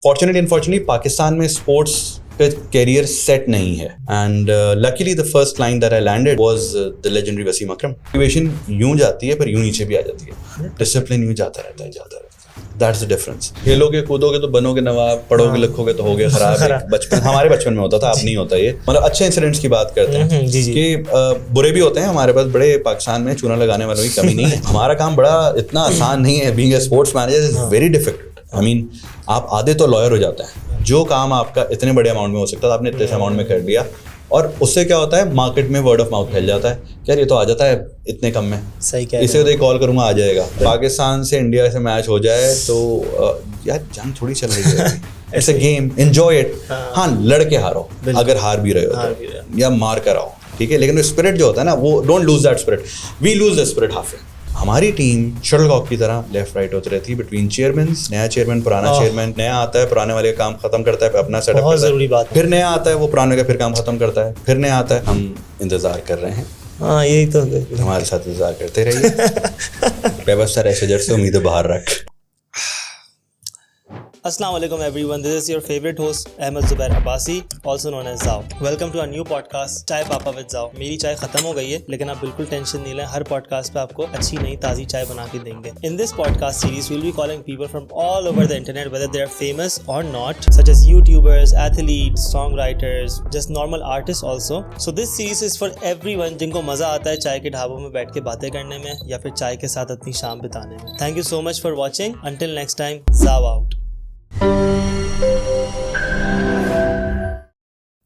Fortunately unfortunately Pakistan में sports का career set नहीं है and luckily the first client that I landed was the legendary Wasim Akram. Motivation यूं जाती है पर यूं नीचे भी आ जाती है, डिसिप्लिन यूं जाता रहता है। That's the difference. खेलोगे कूदोगे तो बनोगे नवाब, पढ़ोगे लिखोगे तो हो गया खराब। बचपन हमारे बचपन में होता था, अब नहीं होता ये। मतलब अच्छे इंसिडेंट्स की बात करते हैं कि बुरे भी होते हैं हमारे पास, बड़े पाकिस्तान में चूना लगाने वालों की कमी नहीं है। हमारा काम बड़ा इतना आसान नहीं है, being a sports manager is very difficult. I mean आप आधे तो लॉयर हो जाते हैं, जो काम आपका इतने बड़े अमाउंट में हो सकता था आपने इतने अमाउंट में कर लिया, और उससे क्या होता है मार्केट में वर्ड ऑफ माउथ फैल जाता है, यार ये तो आ जाता है इतने कम में, सही कह इसे तो कॉल करूंगा आ जाएगा। पाकिस्तान से इंडिया से मैच हो जाए तो यार जंग थोड़ी चल रही है, it's a game, enjoy it. हाँ लड़के हारो, अगर हार भी रहे हो तो, या मार कर आओ, ठीक है, लेकिन स्पिरिट जो होता है ना वो don't lose that spirit. We lose the spirit half. हमारी टीम शटलकॉक की तरह लेफ्ट राइट होती रहती है बिटवीन चेयरमैन, नया चेयरमैन पुराना चेयरमैन, नया आता है पुराने वाले का काम खत्म करता है, अपना सेटअप करता है, बात फिर नया आता है वो पुराने का फिर काम खत्म करता है, फिर नया आता है। हम इंतजार कर रहे हैं, हाँ यही तो हमारे साथ इंतजार करते रहिए। व्यवस्था ऐसे जड़ से उम्मीदें बाहर रख। Assalamu alaikum everyone, this is your favorite host Ahmed Zubair Abbasi, also known as Zao. Welcome to our new podcast चाय पापा with Zao। मेरी चाय खत्म हो गई है लेकिन आप बिल्कुल टेंशन नहीं लें, हर पॉडकास्ट पे आपको अच्छी नई ताज़ी चाय बना के देंगे। In this podcast series we'll be calling people from all over the internet, whether they are famous or not, such as YouTubers, athletes, songwriters, just normal artists also. So this series is for everyone जिनको मज़ा आता है चाय के ढाबों में बैठ के बातें करने में या फिर चाय के साथ अपनी शाम बिताने में। Thank you so much for watching. Until next time, Zao out.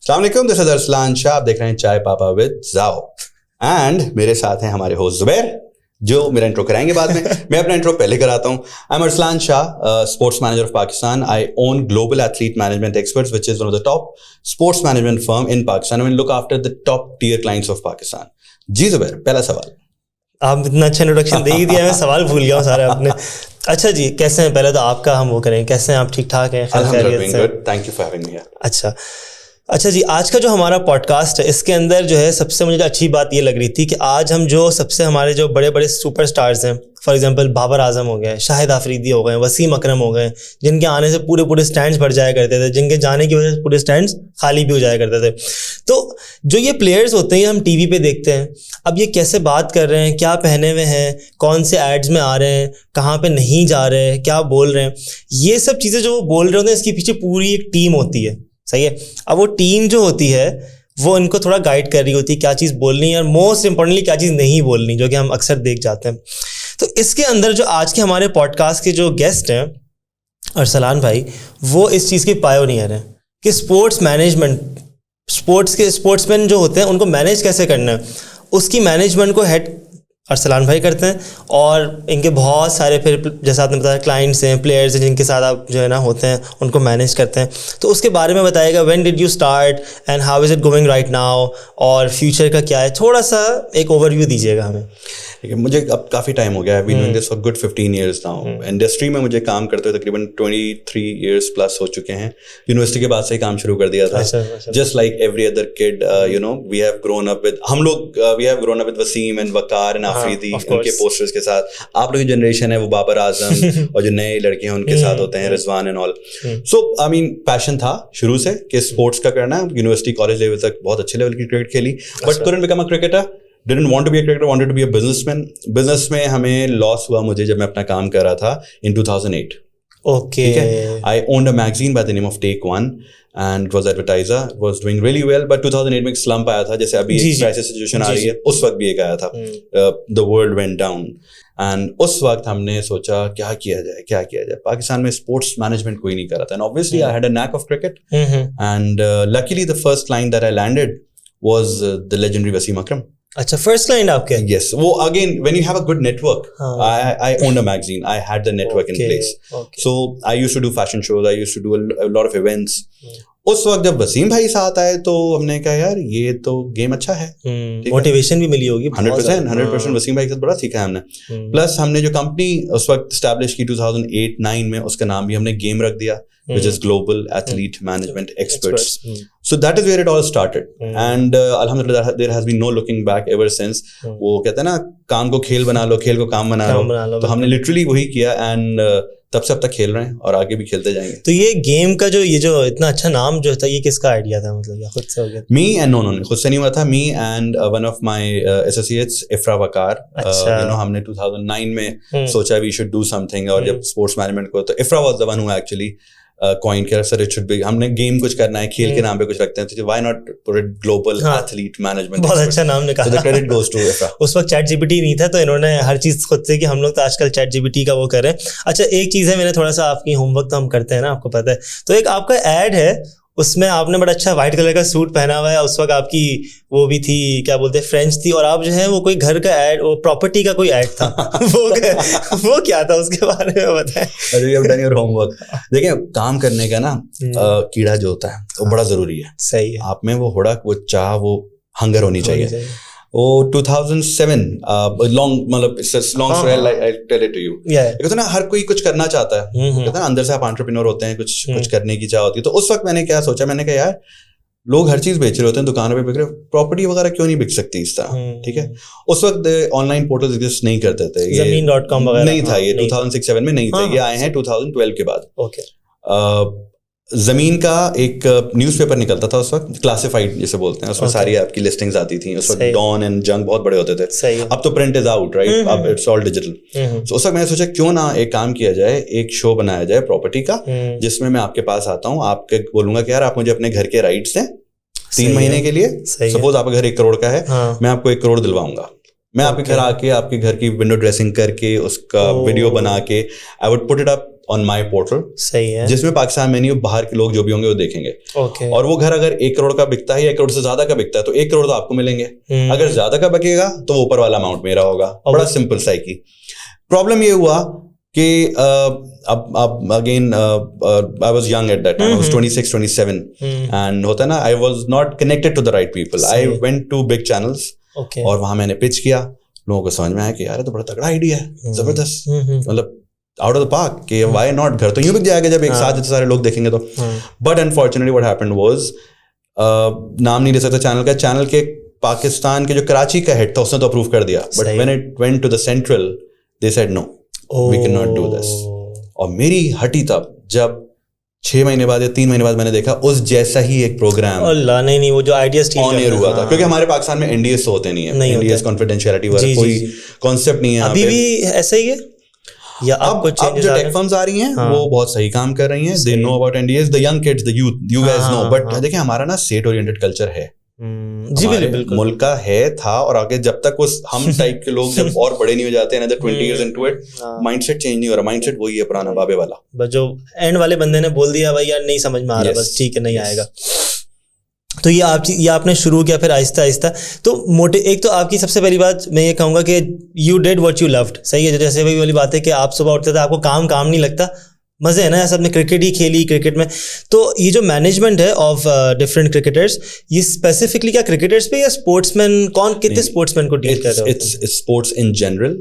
अस्सलामुअलैकुम, दिस इज अरसलान शाह, आप देख रहे हैं चाय पापा विद जाओ एंड मेरे साथ हैं हमारे होस्ट जुबैर जो मेरा इंट्रो कराएंगे बाद में। मैं अपना इंट्रो पहले कराता हूँ। I am Arsalan Shah, sports manager of Pakistan. I own global athlete management experts which is one of the top sports management firm in Pakistan and look after the top tier clients of Pakistan. जी जुबैर, पहला सवाल। आप इतना अच्छा इंट्रोडक्शन दे ही दिया, मैं सवाल भूल गया हूँ सारे अपने। अच्छा जी, कैसे हैं? पहले तो आपका हम वो करें, कैसे हैं आप? ठीक ठाक हैं? Thank you for having me. अच्छा जी, आज का जो हमारा पॉडकास्ट है इसके अंदर जो है सबसे मुझे अच्छी बात ये लग रही थी कि आज हम जो सबसे हमारे जो बड़े बड़े सुपरस्टार्स हैं, फॉर एग्जांपल बाबर आजम हो गए, शाहिद आफरीदी हो गए, वसीम अकरम हो गए, जिनके आने से पूरे स्टैंड्स भर जाया करते थे, जिनके जाने की वजह से पूरे स्टैंड्स खाली भी हो जाया करते थे। तो जो ये प्लेयर्स होते हैं हम टीवी पे देखते हैं, अब ये कैसे बात कर रहे हैं, क्या पहने हुए हैं, कौन से एड्स में आ रहे हैं, कहाँ पे नहीं जा रहे हैं, क्या बोल रहे हैं, ये सब चीज़ें जो वो बोल रहे होते हैं इसके पीछे पूरी एक टीम होती है। सही है। अब वो टीम जो होती है वो इनको थोड़ा गाइड कर रही होती है क्या चीज़ बोलनी है और मोस्ट इंपॉर्टेंटली क्या चीज़ नहीं बोलनी, जो कि हम अक्सर देख जाते हैं। तो इसके अंदर जो आज के हमारे पॉडकास्ट के जो गेस्ट हैं अरसलान भाई, वो इस चीज़ के पायोनियर हैं कि स्पोर्ट्स मैनेजमेंट, स्पोर्ट्समैन जो होते हैं उनको मैनेज कैसे करना है, उसकी मैनेजमेंट को हेड अरसलान भाई करते हैं। और इनके बहुत सारे फिर जैसा आपने बताया क्लाइंट्स हैं, प्लेयर्स हैं जिनके साथ आप जो है ना होते हैं, उनको मैनेज करते हैं। तो उसके बारे में बताइएगा, when did you start and how is it going right now, और फ्यूचर का क्या है, थोड़ा सा एक ओवरव्यू दीजिएगा हमें। मुझे अब काफ़ी टाइम हो गया है, been doing this for good 15 years now. Industry में मुझे काम करते हुए तकरीबन 23 years प्लस हो चुके हैं। यूनिवर्सिटी के बाद से ही काम शुरू कर दिया था। Just like every other kid, you know, we have grown up with, हम लोग we have grown up with Wasim and Waqar and Afridi, उनके पोस्टर्स के साथ। आप लोग की जनरेशन है वो बाबर आजम और जो नए लड़के हैं उनके साथ होते हैं, Rizwan and all. So I mean passion था शुरू से कि स्पोर्ट्स का करना है। यूनिवर्सिटी कॉलेज लेवल तक बहुत अच्छे लेवल की क्रिकेट खेली, but couldn't become a cricketer, didn't want to be a cricketer, wanted to be a businessman. Business में हमें लॉस हुआ मुझे जब मैं अपना काम कर रहा था in 2008. Okay. ठीक है, I owned a magazine by the name of Take One and it was advertiser, was doing really well, but 2008 में एक slump आया था, जैसे अभी एक crisis situation आ रही है, उस वक्त भी एक आया था। The world went down and उस वक्त हमने सोचा क्या किया जाए। पाकिस्तान में स्पोर्ट्स मैनेजमेंट कोई नहीं कर रहा था, and obviously I had a knack of cricket and luckily the first client that I landed was the legendary Wasim Akram. अच्छा, फर्स्ट क्लाइंट आपके? Yes, वो again when you have a good network, I owned a magazine, I had the network in place, so I used to do fashion shows, I used to do a lot of events. उस वक्त जब वसीम भाई साथ आए तो हमने कहा यार ये तो गेम अच्छा है, मोटिवेशन भी मिली होगी 100%। वसीम भाई के साथ बड़ा सीखा है हमने। प्लस हमने जो कंपनी उस वक्त स्टैब्लिश की 2008-9 में, उसका नाम भी हमने गेम रख दिया, which is Global Athlete Management Experts. So that is where it all started. And alhamdulillah there has been no looking back ever since. वो कहते हैं ना काम को खेल बना लो, खेल को काम बना लो, तो हमने लिटरली वही किया एंड तब से अब तक खेल रहे हैं और आगे भी खेलते जाएंगे. तो ये गेम का जो इतना अच्छा नाम जो था, ये किसका आइडिया था, मतलब या खुद से हो गया? Me and no, खुद से नहीं हुआ था. Me and one of my associates, Ifra Waqar. You know, हमने 2009 में सोचा we should do something. और जब स्पोर्ट्स मैनेजमेंट को, तो Ifra was the one who actually coined किया, सर it should be, हमने गेम कुछ करना है, खेल के नाम पे कुछ रखते हैं, तो why not put it global athlete management. बहुत अच्छा नाम निकाला. So the credit goes to Ifra. उस वक्त चैट जीपीटी नहीं था, तो इन्होंने हर चीज खुद से, कि हम लोग तो आजकल चैट जीपीटी का वो कर रहे हैं. अच्छा, एक चीज है, मैंने थोड़ा सा आपकी होमवर्क तो हम करते हैं ना, आपको पता है, तो एक आपका ऐड है, उसमें आपने बड़ा अच्छा व्हाइट कलर का सूट पहना हुआ है, उस वक्त आपकी वो भी थी, क्या बोलते हैं, फ्रेंच थी, और आप जो है वो कोई घर का ऐड, वो प्रॉपर्टी का कोई ऐड था. वो क्या था, उसके बारे में बताएं. अरे you have done your homework. देखिए, काम करने का ना कीड़ा जो होता है वो बड़ा जरूरी है. सही है. आप में वो हुड़क, वो चाह, वो हंगर होनी चाहिए. वो 2007 लॉन्ग, मतलब long story, I tell it to you. कहते ना हर कोई कुछ करना चाहता है, कहते ना अंदर से आप एंटरप्रेन्योर होते हैं, कुछ करने की चाह होती है. तो उस वक्त मैंने क्या सोचा, मैंने कहा यार लोग हर चीज बेच रहे होते हैं, दुकानों पे बिक रहे, प्रॉपर्टी वगैरह क्यों नहीं बिक सकती इस तरह. ठीक है, उस वक्त ऑनलाइन पोर्टल्स एग्जिस्ट नहीं करते थे, Zameen.com वगैरह नहीं था, ये 2006-7 में नहीं थे, ये आए हैं 2012 के बाद. ओके. जमीन का एक न्यूज़पेपर निकलता था उस वक्त, क्लासिफाइड जिसे बोलते हैं, उसमें सारी आपकी लिस्टिंग्स आती थी. उस वक्त डॉन एंड जंग बहुत बड़े होते थे. अब तो प्रिंट इज आउट, राइट, अब इट्स ऑल डिजिटल. तो उस वक्त मैंने सोचा क्यों ना एक काम किया जाए, एक शो बनाया जाए प्रॉपर्टी का, जिसमें मैं आपके पास आता हूँ, आपके बोलूंगा कि यार आप मुझे अपने घर के राइट्स दें 3 महीने के लिए. सपोज आपका घर 1 करोड़ का है, मैं आपको 1 करोड़ दिलवाऊंगा. मैं आपके घर आके आपके घर की विंडो ड्रेसिंग करके उसका वीडियो बना के I would put it up on my portal. सही है. जिसमें पाकिस्तान में नहीं, बाहर के लोग जो भी होंगे वो देखेंगे. और वो घर अगर 1 करोड़ का बिकता है या 1 करोड़ से ज्यादा का बिकता है, तो 1 करोड़ तो आपको मिलेंगे. अगर ज्यादा का बिकेगा तो ऊपर वाला अमाउंट मेरा होगा. बड़ा सिंपल साइकी. प्रॉब्लम ये हुआ कि अब again I was young at that time, I was 26-27 and होता है ना, I was not connected to the right people. I went to big channels और वहां मैंने पिच किया. लोगों को समझ में आया कि यार ये तो बड़ा तगड़ा आइडिया है, जबरदस्त, मतलब आउट ऑफ द पार्क, कि व्हाई नॉट, घर तो यूं बिक जाएगा जब एक साथ इतने सारे लोग देखेंगे तो. But unfortunately what happened was, नाम नहीं ले सकता चैनल के पाकिस्तान के जो कराची का हेड था उसने तो अप्रूव कर दिया, but when it went to the central they said no, we can not do this. और मेरी हटी तब जब 6 महीने बाद या 3 महीने बाद मैंने देखा उस जैसा ही एक प्रोग्राम नहीं वो जो आइडिया ऑन एयर हुआ था. क्योंकि हमारे पाकिस्तान में एनडीएस होते नहीं है, एनडीएस कॉन्फिडेंशियलिटी वाला कोई कॉन्सेप्ट नहीं है. अभी भी ऐसा ही है या अब जो टेक फर्म्स आ रही हैं वो बहुत सही काम कर रही हैं. They know about NDS, the young kids, the youth, you guys know. But देखिए हमारा ना स्टेट ओरिएंटेड कल्चर है, जी बिल्कुल मुल्क का है, था, और आगे जब तक उस हम टाइप के लोग जब और बड़े नहीं हो जाते हैं, 20 years into it, mindset change नहीं हो रहा. माइंडसेट वही है पुराना बाबे वाला, बस जो एंड वाले बंदे ने बोल दिया भाई यार नहीं समझ में आ रहा, बस ठीक है नहीं आएगा. तो ये आपने शुरू किया, फिर आहिस्ता आहिस्ता. तो एक तो आपकी सबसे पहली बात मैं ये कहूँगा कि you did what you loved. सही है, जैसे वही वाली बात है कि आप सुबह उठते थे, आपको काम नहीं लगता, मजे है ना, ऐसा आपने क्रिकेट ही खेली क्रिकेट में. तो ये जो मैनेजमेंट है ऑफ डिफरेंट क्रिकेटर्स, ये स्पेसिफिकली क्या क्रिकेटर्स पे या स्पोर्ट्समैन, कौन कितने स्पोर्ट्समैन को डील कर रहे हो? It's sports in general.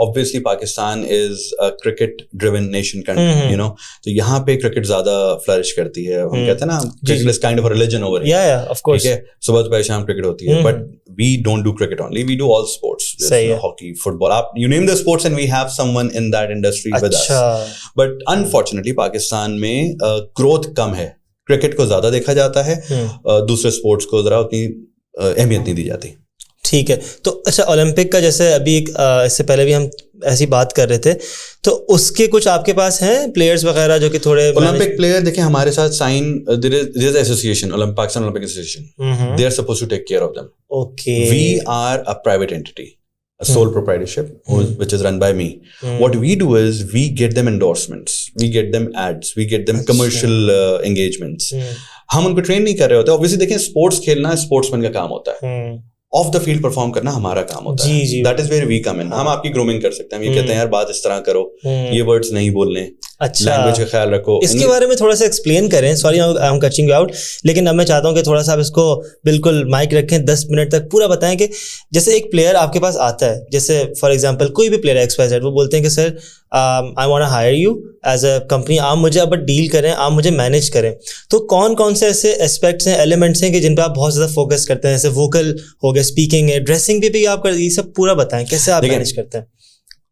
Obviously Pakistan is a cricket driven nation, you know, तो यहाँ पे क्रिकेट ज्यादा फ्लरिश करती है. हम कहते हैं ना cricket is kind of a religion over here. या ऑफ कोर्स, ठीक है, सुबह दोपहर शाम क्रिकेट होती है, but we don't do cricket only, we do all sports. Hockey, football, you name the sports and we have someone in that industry with us. But unfortunately Pakistan में growth कम है, cricket को ज्यादा देखा जाता है, दूसरे स्पोर्ट्स को जरा उतनी अहमियत नहीं दी जाती. ठीक है. तो अच्छा, ओलंपिक का जैसे अभी इससे पहले भी हम ऐसी बात कर रहे थे, तो उसके कुछ आपके पास हैं प्लेयर्स वगैरह जो कि थोड़े ओलंपिक प्लेयर? देखिए हमारे साथ sign, there is association, Pakistan Olympic association, they are supposed to take care of them. Okay. We are a private entity, a sole proprietorship, which is run by me. What we do is we get them endorsements, we get them ads, we get them commercial engagements. हम उनको train नहीं कर रहे होते. Obviously देखें, sports खेलना sportsman का काम होता है, ऑफ द फील्ड परफॉर्म करना हमारा काम होता है. That is where we come in. हम आपकी ग्रूमिंग कर सकते हैं, हम ये कहते हैं यार बात इस तरह करो, ये वर्ड्स नहीं बोलने, अच्छा, लैंग्वेज का ख्याल रखो। इसके बारे में थोड़ा सा एक्सप्लेन करें, sorry I am cutting you out, लेकिन अब मैं चाहता हूँ कि थोड़ा सा आप इसको बिल्कुल माइक रखें, 10 मिनट तक पूरा बताएं कि जैसे एक प्लेयर आपके पास आता है, जैसे फॉर एग्जांपल कोई भी प्लेयर XYZ, वो बोलते हैं कि sir I want to hire you as a company, आप मुझे अब डील करें, आप मुझे मैनेज करें, तो कौन कौन से ऐसे एस्पेक्ट्स हैं, एलिमेंट्स हैं कि जिन पर आप बहुत ज़्यादा फोकस करते हैं, जैसे वोकल हो गया, स्पीकिंग है, ड्रेसिंग पे भी आप कर, ये सब पूरा बताएं कैसे आप मैनेज करते हैं।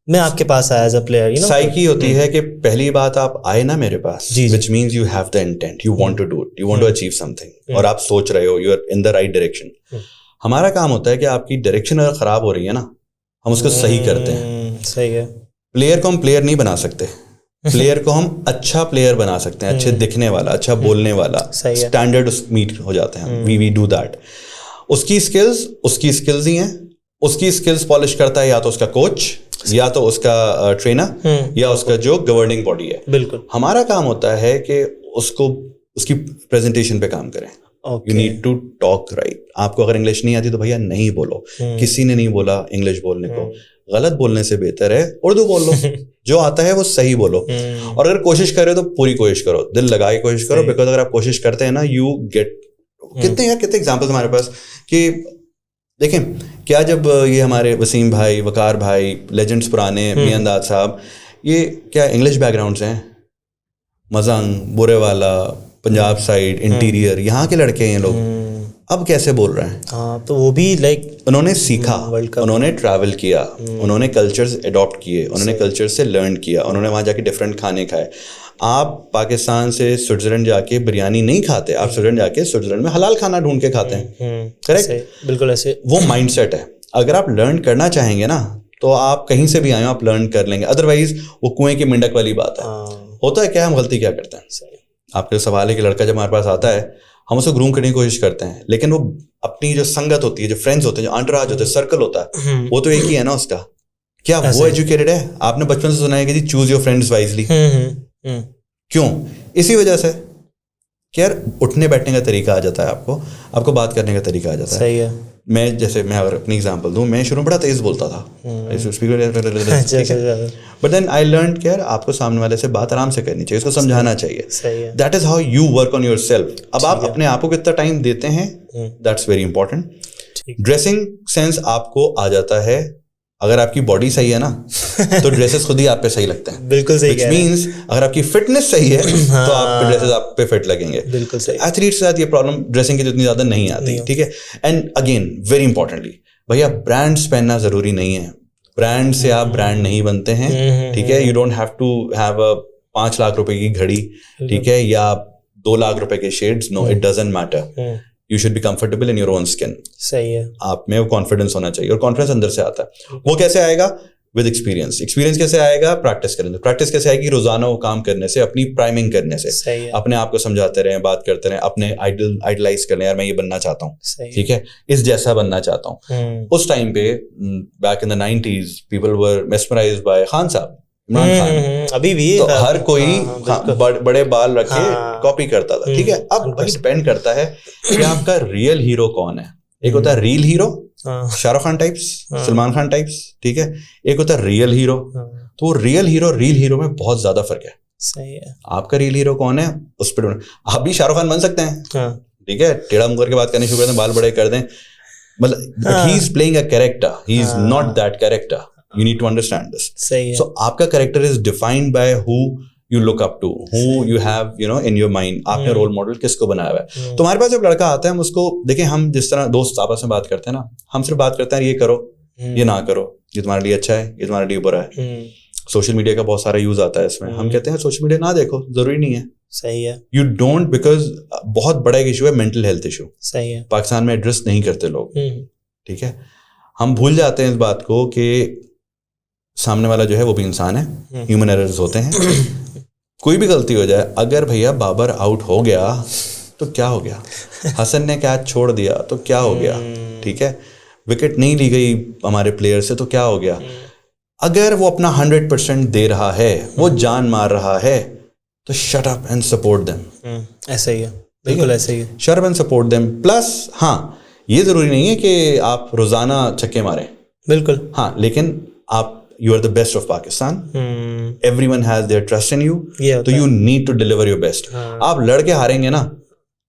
मैं आपके पास आया as a player, you know, psyche होती है कि पहली बात आप आए ना मेरे पास, which means you have the intent, you want to do it, you want to achieve something, और आप सोच रहे हो, you are in the right direction. हमारा काम होता है कि आपकी डायरेक्शन अगर खराब हो रही है ना, हम उसको सही करते हैं। सही है। प्लेयर को हम प्लेयर नहीं बना सकते, प्लेयर को हम अच्छा प्लेयर बना सकते हैं, अच्छे दिखने वाला, अच्छा बोलने वाला, स्टैंडर्ड मीट हो जाते हैं, वी डू दैट। उसकी स्किल्स ही हैं, उसकी स्किल्स पॉलिश करता है या तो उसका कोच, या तो उसका ट्रेनर, या उसका जो गवर्निंग बॉडी है। बिल्कुल। हमारा काम होता है कि उसको उसकी प्रेजेंटेशन पे काम करें। You need to talk right. आपको अगर इंग्लिश नहीं आती तो भैया नहीं बोलो, किसी ने नहीं बोला इंग्लिश बोलने को, गलत बोलने से बेहतर है उर्दू बोल लो, जो आता है वो सही बोलो, और अगर कोशिश करे तो पूरी कोशिश करो, दिल लगा के कोशिश करो, बिकॉज अगर आप कोशिश करते हैं ना, यू गेट। कितने एग्जाम्पल्स हमारे पास कि देखें क्या, जब ये हमारे वसीम भाई, वकार भाई, लेजेंड्स पुराने, मियां अंदाज साहब, ये क्या इंग्लिश बैकग्राउंड से हैं, मजंग, बुरेवाला, पंजाब साइड, इंटीरियर, यहाँ के लड़के हैं ये लोग, अब कैसे बोल रहे हैं? हाँ, तो वो भी लाइक उन्होंने सीखा, उन्होंने ट्रैवल किया, उन्होंने कल्चर्स अडॉप्ट किए, उन्होंने कल्चर से लर्न किया, उन्होंने वहाँ जाके डिफरेंट खाने खाए। आप पाकिस्तान से स्विट्जरलैंड जाके बिरयानी नहीं खाते, आप स्विट्जरलैंड जाके स्विट्जरलैंड में हलाल खाना ढूंढ के खाते हैं, करेक्ट? बिल्कुल ऐसे वो माइंडसेट है। अगर आप लर्न करना चाहेंगे ना, तो आप कहीं से भी आए हो, आप लर्न कर लेंगे, अदरवाइज वो कुएं की मेंढक वाली बात है। होता है क्या, हम गलती क्या करते हैं, आपके सवाल है कि लड़का जब हमारे पास आता है, हम उसको ग्रूम करने की कोशिश करते हैं, लेकिन वो अपनी जो संगत होती है, जो फ्रेंड्स होते हैं, जो अंटराज होते हैं, सर्कल होता है, वो तो एक ही है ना उसका। क्या वो एजुकेटेड है? आपने बचपन से सुना है कि जी चूज योर फ्रेंड्स वाइजली। क्यों? इसी वजह से कि यार उठने बैठने का तरीका आ जाता है, आपको बात करने का तरीका आ जाता है। सही है। मैं अगर अपनी एग्जांपल दूं, मैं शुरू में बड़ा तेज बोलता था, बट देन आई लर्न कि यार आपको सामने वाले से बात आराम से करनी चाहिए, उसको समझाना चाहिए। That is how you work on yourself. अब आप अपने आप को कितना टाइम देते हैं, that's very important. Dressing sense आपको आ जाता है, अगर आपकी बॉडी सही है ना, तो ड्रेसेस खुद ही आप पे सही लगते हैं। बिल्कुल सही कह रहे हैं। मींस अगर आपकी फिटनेस सही है तो आपके ड्रेसेस आप पे फिट लगेंगे। बिल्कुल सही। एथलीट्स के साथ ये प्रॉब्लम ड्रेसिंग की तो इतनी ज्यादा नहीं आती, ठीक है। एंड अगेन वेरी इंपॉर्टेंटली, भैया ब्रांड्स पहनना जरूरी नहीं है, ब्रांड से आप ब्रांड नहीं बनते हैं, ठीक है। You don't have to have a 5 lakh रुपए की घड़ी, ठीक है, या 2 लाख रुपए के shades, no, it doesn't matter. You should be comfortable in your own skin. सही है। आप में वो कॉन्फिडेंस होना चाहिए, और कॉन्फिडेंस अंदर से आता है। वो कैसे आएगा? With experience. एक्सपीरियंस कैसे आएगा? प्रैक्टिस करेंगे। प्रैक्टिस कैसे आएगी? रोजाना वो काम करने से, अपनी प्राइमिंग करने से, अपने आप को समझाते रहें, बात करते रहें, अपने आइडलाइज कर लें, यार मैं ये बनना चाहता हूँ, ठीक है, इस जैसा बनना चाहता हूँ। उस टाइम पे back in the 90s people were mesmerised by Khan साहब, इमरान खान। अभी भी तो हर कोई बड़े बाल रखे कॉपी करता था, ठीक है। अब डिपेंड करता है कि आपका रियल हीरो कौन है। एक होता है reel hero, Shahrukh Khan types, Salman Khan types, ठीक है। एक होता है रियल हीरो। तो रियल हीरो, रील हीरो में बहुत ज्यादा फर्क है। सही है। आपका रियल हीरो कौन है, उस पर आप भी शाहरुख खान बन सकते हैं, ठीक है, टेढ़ा मुंह करके बात करनी शुरू कर दें, बाल बड़े कर दें, मतलब he is playing a character, he is not that character. You need to understand this. सही है। So आपका character is defined by who you look up to, who you have, you know, in your mind. आपने role model किसको बनाया हुआ है। तो हमारे पास जब लड़का आता है, हम उसको देखें, हम जिस तरह दोस्त आपस में बात करते हैं ना, हम सिर्फ बात करते हैं ये करो, ये ना करो, ये तुम्हारे लिए अच्छा है, ये तुम्हारे लिए बुरा है। सोशल मीडिया का बहुत सारा यूज आता है इसमें। हम कहते हैं सोशल मीडिया ना देखो, जरूरी नहीं है। सही है। यू डोंट, बिकॉज बहुत बड़ा एक इशू है मेंटल हेल्थ इशू। सही है। पाकिस्तान में एड्रेस नहीं करते लोग, ठीक है। हम भूल जाते हैं इस बात को कि सामने वाला जो है वो भी इंसान है, ह्यूमन एरर्स होते हैं, कोई भी गलती हो जाए। अगर भैया बाबर आउट हो गया तो क्या हो गया, हसन ने कैच छोड़ दिया तो क्या हो गया, ठीक है, विकेट नहीं ली गई हमारे प्लेयर से तो क्या हो गया। अगर वो अपना 100% दे रहा है, वो जान मार रहा है, तो shut up and support them. ऐसा ही है, बिल्कुल ऐसा ही है, shut up and support them. Plus हाँ, ये जरूरी नहीं है कि आप रोजाना छक्के मारें, बिल्कुल, हाँ, लेकिन आप you are the best of Pakistan. Everyone has their trust in you. तो you need to deliver your best. आप लड़के हारेंगे ना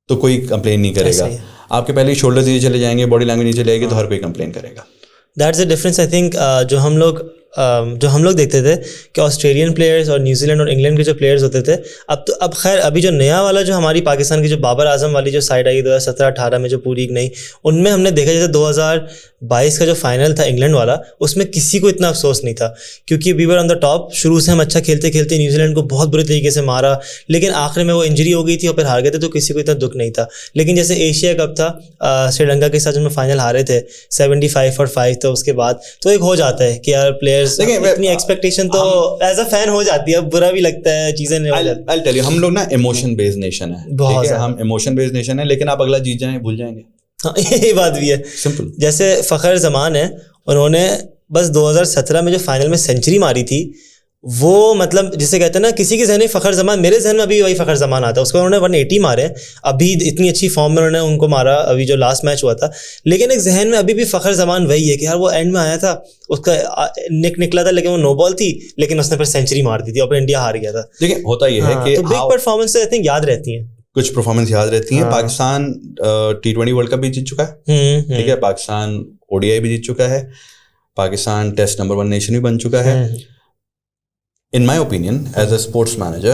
तो कोई कंप्लेन नहीं करेगा. आपके पहले ही शोल्डर्स नीचे चले जाएंगे, बॉडी लैंग्वेज नीचे जाएगी तो हर कोई कंप्लेन करेगा. That's the difference I think जो हम लोग देखते थे कि ऑस्ट्रेलियन प्लेयर्स और न्यूजीलैंड और इंग्लैंड के जो प्लेयर्स होते थे, अब खैर अभी जो नया वाला जो हमारी पाकिस्तान की जो बाबर आजम वाली जो साइड आई 2017-18 में जो पूरी नई, उनमें हमने देखा जैसे 2022 का जो फाइनल था इंग्लैंड वाला, उसमें किसी को इतना अफसोस नहीं था क्योंकि we were on the top. शुरू से हम अच्छा खेलते खेलते न्यूजीलैंड को बहुत बुरे तरीके से मारा, लेकिन आखिर में वो इंजरी हो गई थी और फिर हार गए थे, तो किसी को इतना दुख नहीं था. लेकिन जैसे एशिया कप था श्रीलंका के साथ जब हम फाइनल हारे थे 75-5, तो उसके बाद तो एक हो जाता है कि यार प्लेयर्स इतनी एक्सपेक्टेशन तो एज अ फैन हो जाती है, बुरा भी लगता है, चीजें नहीं हो जाती. I'll tell you, हम लोग ना इमोशन बेस्ड नेशन है, ठीक है, हम इमोशन बेस्ड नेशन है, लेकिन आप अगला जीत जाएं भूल जाएंगे. हाँ, ये बात भी है. सिंपल. जैसे फ़खर ज़मान है, उन्होंने बस 2017 में जो फाइनल में सेंचुरी मारी थी, वो मतलब जिसे कहते हैं ना, किसी के जहन में फ़खर ज़मान, मेरे जहन में अभी वही फ़खर ज़मान आता है. उसको उन्होंने 180 मारे, अभी इतनी अच्छी फॉर्म में उन्होंने उनको मारा अभी जो लास्ट मैच हुआ था, लेकिन एक जहन में अभी भी फ़खर ज़मान वही है कि यार वो एंड में आया था, उसका निकला था, लेकिन वो नो बॉल थी, लेकिन उसने फिर सेंचुरी मार दी थी और फिर इंडिया हार गया था. देखिए होता ये है कि तो बिग परफॉर्मेंस आई थिंक याद रहती हैं, कुछ परफॉर्मेंस याद रहती हैं. पाकिस्तान T20 वर्ल्ड कप भी जीत चुका है, ठीक है, पाकिस्तान ODI भी जीत चुका है, पाकिस्तान टेस्ट नंबर 1 नेशन भी बन चुका है. In my opinion, as a sports manager,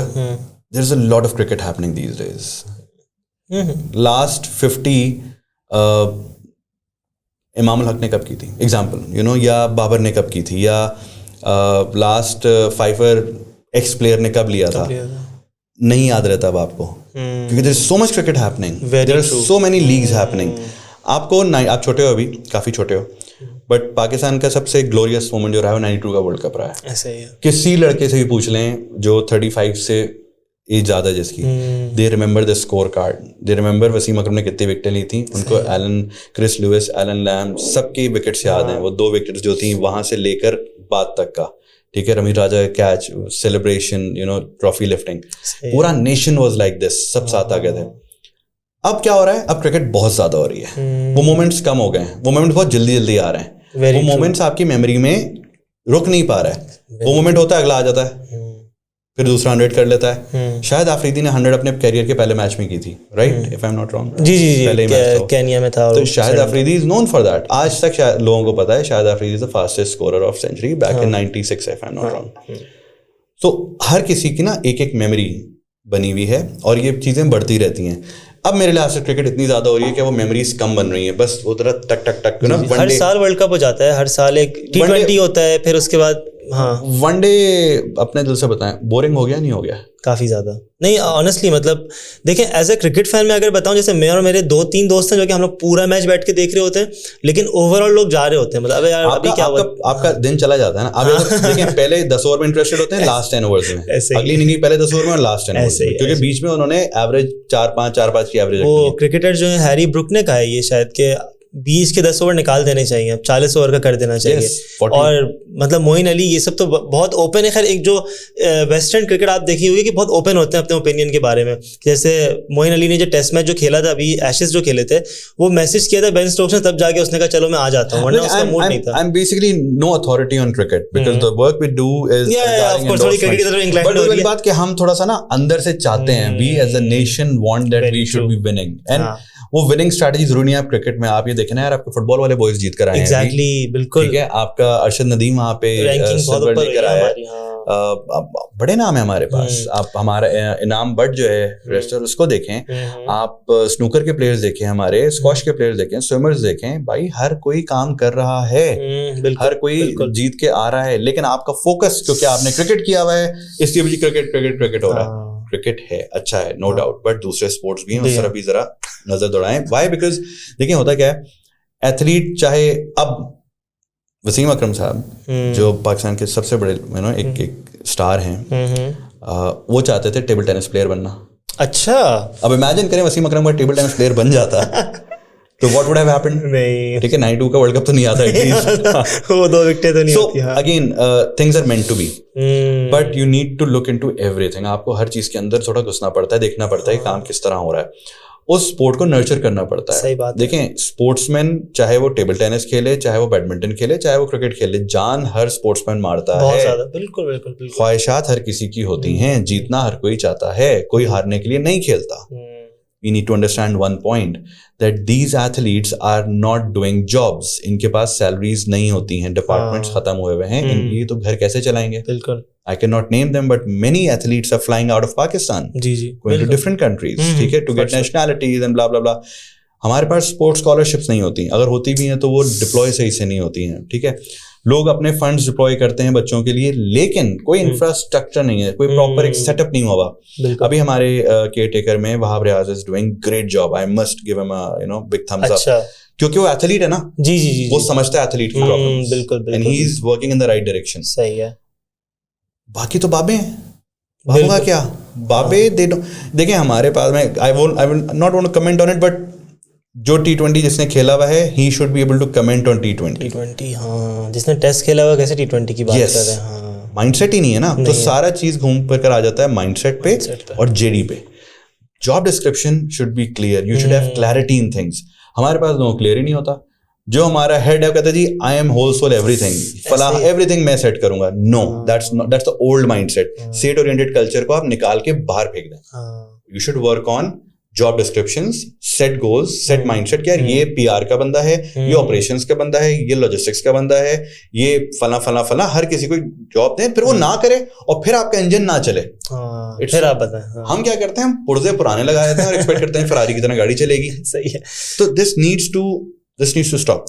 there's a lot of cricket happening these days. Last 50 Imamul Haq ने कब की थी, एग्जाम्पल, यू नो, या बाबर ने कब की थी, या लास्ट फाइफर एक्स प्लेयर ने कब लिया था, नहीं याद रहता अब आपको, क्योंकि there is so much cricket happening, there are so many leagues happening. आपको आप छोटे हो, अभी काफ़ी छोटे हो, बट पाकिस्तान का सबसे ग्लोरियस मोमेंट जो रहा है 92 का वर्ल्ड कप रहा है. ऐसा ही है. किसी लड़के से भी पूछ लें जो 35 से एज ज़्यादा जिसकी, they remember the score card, they remember Wasim Akram ने कितनी विकेटें ली थी, उनको क्रिस लुइस, एलन लैम, सबकी विकेट्स याद हैं. वो 2 विकेट्स जो थी वहाँ से लेकर बाद तक का, ठीक है, Rameez Raja catch, celebration, you know, trophy lifting, पूरा नेशन वाज लाइक दिस, सब साथ आ गए थे. अब क्या हो रहा है, अब क्रिकेट बहुत ज्यादा हो रही है, वो मोमेंट्स कम हो गए हैं, वो मोमेंट्स बहुत जल्दी जल्दी आ रहे हैं, वो मोमेंट्स आपकी मेमोरी में रुक नहीं पा रहा है. वो मोमेंट होता है, अगला आ जाता है, फिर दूसरा 100 कर लेता है. शायद आफरीदी ने 100 अपने कैरियर के पहले मैच में की थी, right, if I am not wrong. जी पहले मैच केन्या में था, तो Shahid Afridi is known for that. आज तक शायद लोगों को पता है Shahid Afridi is the fastest scorer of century back in 96, if I am not wrong. तो हर किसी की ना एक एक मेमोरी बनी हुई है और ये चीजें बढ़ती रहती हैं. अब मेरे लिहाज से क्रिकेट इतनी ज्यादा हो रही है कि वो मेमोरीज कम बन रही है, बस वो तरह टक टक टक ना. हर साल वर्ल्ड कप हो जाता है, हर साल एक T20 होता है, फिर उसके बाद वनडे अपने दिल से बताएं, बोरिंग हो गया नहीं हो गया? काफ़ी ज़्यादा नहीं, ऑनेस्टली, मतलब देखें एज ए क्रिकेट फैन में अगर बताऊं, जैसे मैं और मेरे 2-3 दोस्त हैं जो कि हम लोग पूरा मैच बैठ के देख रहे होते हैं, लेकिन ओवरऑल लोग जा रहे होते हैं, मतलब अबे यार अभी क्या हुआ, आपका दिन चला जाता है ना. अब देखें, पहले 10 ओवर में इंटरेस्टेड होते हैं, लास्ट 10 ओवर्स में, अगली इनिंग पहले 10 ओवर में और लास्ट 10 ओवर्स में, क्योंकि बीच में उन्होंने एवरेज 4-5 की एवरेज. वो क्रिकेटर जो है हैरी ब्रुक ने कहा है ये शायद कि 20 के 10 ओवर निकाल देने चाहिए, अब 40 ओवर का कर देना चाहिए. और मतलब मोइन अली, ये सब तो बहुत ओपन है. खैर एक जो वेस्टर्न क्रिकेट आप देखी होगी कि बहुत ओपन होते हैं अपने ओपिनियन के बारे में. जैसे मोइन अली ने जो टेस्ट मैच जो खेला था अभी, एशेस जो खेले थे, वो मैसेज किया था बेन स्टोक्स ने, तब जाके उसने कहा चलो मैं आ जाता हूँ, वरना उसका मूड नहीं था. I am basically no authority on cricket because the work we do is of course थोड़ी क्रिकेट की तरफ इंक्लाइंड हो रही है. बात कि हम थोड़ा सा ना अंदर से चाहते हैं, we as a nation want that we should be winning, and वो विनिंग स्ट्रेटजी जरूरी नहीं है. आप क्रिकेट में आप ये देखें ना यार, आपके फुटबॉल वाले बॉयज जीत कर आए हैं. एग्जैक्टली, बिल्कुल, ठीक है, आपका अरशद नदीम वहाँ पे सिल्वर लेकर आया है. बड़े नाम है हमारे पास. आप हमारा इनाम बट जो है रेस्टर, उसको देखें, आप स्नूकर के प्लेयर्स देखें, हमारे स्क्वॉश के प्लेयर्स देखें, स्विमर्स देखें, भाई हर कोई काम कर रहा है, हर कोई जीत के आ रहा है, लेकिन आपका फोकस क्योंकि आपने क्रिकेट किया हुआ है, इसलिए भी क्रिकेट क्रिकेट क्रिकेट हो रहा है. क्रिकेट है, अच्छा है, नो डाउट, बट दूसरे स्पोर्ट्स भी हैं, उस तरफ भी जरा नजर दौड़ाएं. व्हाई? बिकॉज देखिए होता क्या है, एथलीट चाहे अब वसीम अकरम साहब जो पाकिस्तान के सबसे बड़े एक स्टार हैं, वो चाहते थे टेबल टेनिस प्लेयर बनना. अच्छा, अब इमेजिन करें वसीम अकरम का टेबल टेनिस प्लेयर बन जाता तो व्हाट वुड हैव हैपेंड? नहीं, ठीक है, 92 का वर्ल्ड कप तो नहीं आता एटलीस्ट. वो 2 विकेटें तो नहीं होती. So again things are meant to be, but you need to look into everything. आपको हर चीज के अंदर थोड़ा घुसना पड़ता है, देखना पड़ता है काम किस तरह हो रहा है. उस स्पोर्ट को नर्चर करना पड़ता है। सही बात है। देखें, स्पोर्ट्समैन चाहे वो टेबल टेनिस खेले, चाहे वो बैडमिंटन खेले, चाहे वो क्रिकेट खेले, जान हर स्पोर्ट्समैन मारता बहुत है। ज्यादा, बिल्कुल बिल्कुल बिल्कुल। ख्वाहिशात हर किसी की होती हैं, जीतना हर कोई चाहता है, कोई हारने के लिए नहीं खेलता। We need to understand one point that these athletes are not doing jobs. इनके पास salaries नहीं होती हैं, departments खत्म हुए हुए हैं, ये तो घर कैसे चलाएंगे? बिल्कुल। I cannot name them, but many athletes are flying out of Pakistan, ji ji, going to different countries, ठीक है, to get nationalities and blah blah blah. हमारे पास स्पोर्ट्स स्कॉलरशिप्स नहीं होती, अगर होती भी हैं तो वो डिप्लॉय सही से नहीं होती हैं, ठीक है। लोग अपने फंड्स डिप्लॉय करते हैं बच्चों के लिए, लेकिन कोई इंफ्रास्ट्रक्चर नहीं है, कोई प्रॉपर एक सेटअप नहीं हुआ। अभी हमारे केयर टेकर में Wahab Riaz is doing great job, I must give him a big thumbs up, क्योंकि वो एथलीट है ना। जी जी जी, वो समझता है एथलीट की प्रॉब्लम्स, बिल्कुल, and he is working in the right direction. सही है। बाकी तो बाबे हैं, बाबों का क्या, बाबे देखें हमारे पास में, I will not want to comment on it, but जो T20 जिसने खेला हुआ है, he should be able to comment on T20। हाँ, जिसने टेस्ट खेला हुआ कैसे T20 की बात कर रहे हैं। हाँ, माइंडसेट ही नहीं है ना, तो सारा चीज घूम फिर कर आ जाता है माइंडसेट पे और जेडी पे। Job description should be clear, you should have clarity in things. हमारे पास नो क्लियर ही नहीं होता। जो हमारा हेड है कहता है जी I am whole sole everything, फला एवरीथिंग मैं सेट करूंगा। No, that's the old mindset. Set oriented culture को आप निकाल के बाहर फेंक दें। You should work on job descriptions, set goals, set mindset. क्या ये पीआर का बंदा है, ये ऑपरेशंस का बंदा है, ये लॉजिस्टिक्स का बंदा है, ये फला फला फला, हर किसी को जॉब दें, फिर वो ना करे और फिर आपका इंजन ना चले। फिर आप बताएं। हम क्या करते हैं, हम पुर्जे पुराने लगा देते हैं और एक्सपेक्ट करते हैं फरारी की तरह गाड़ी चलेगी। सही है। तो दिस नीड्स टू स्टॉप।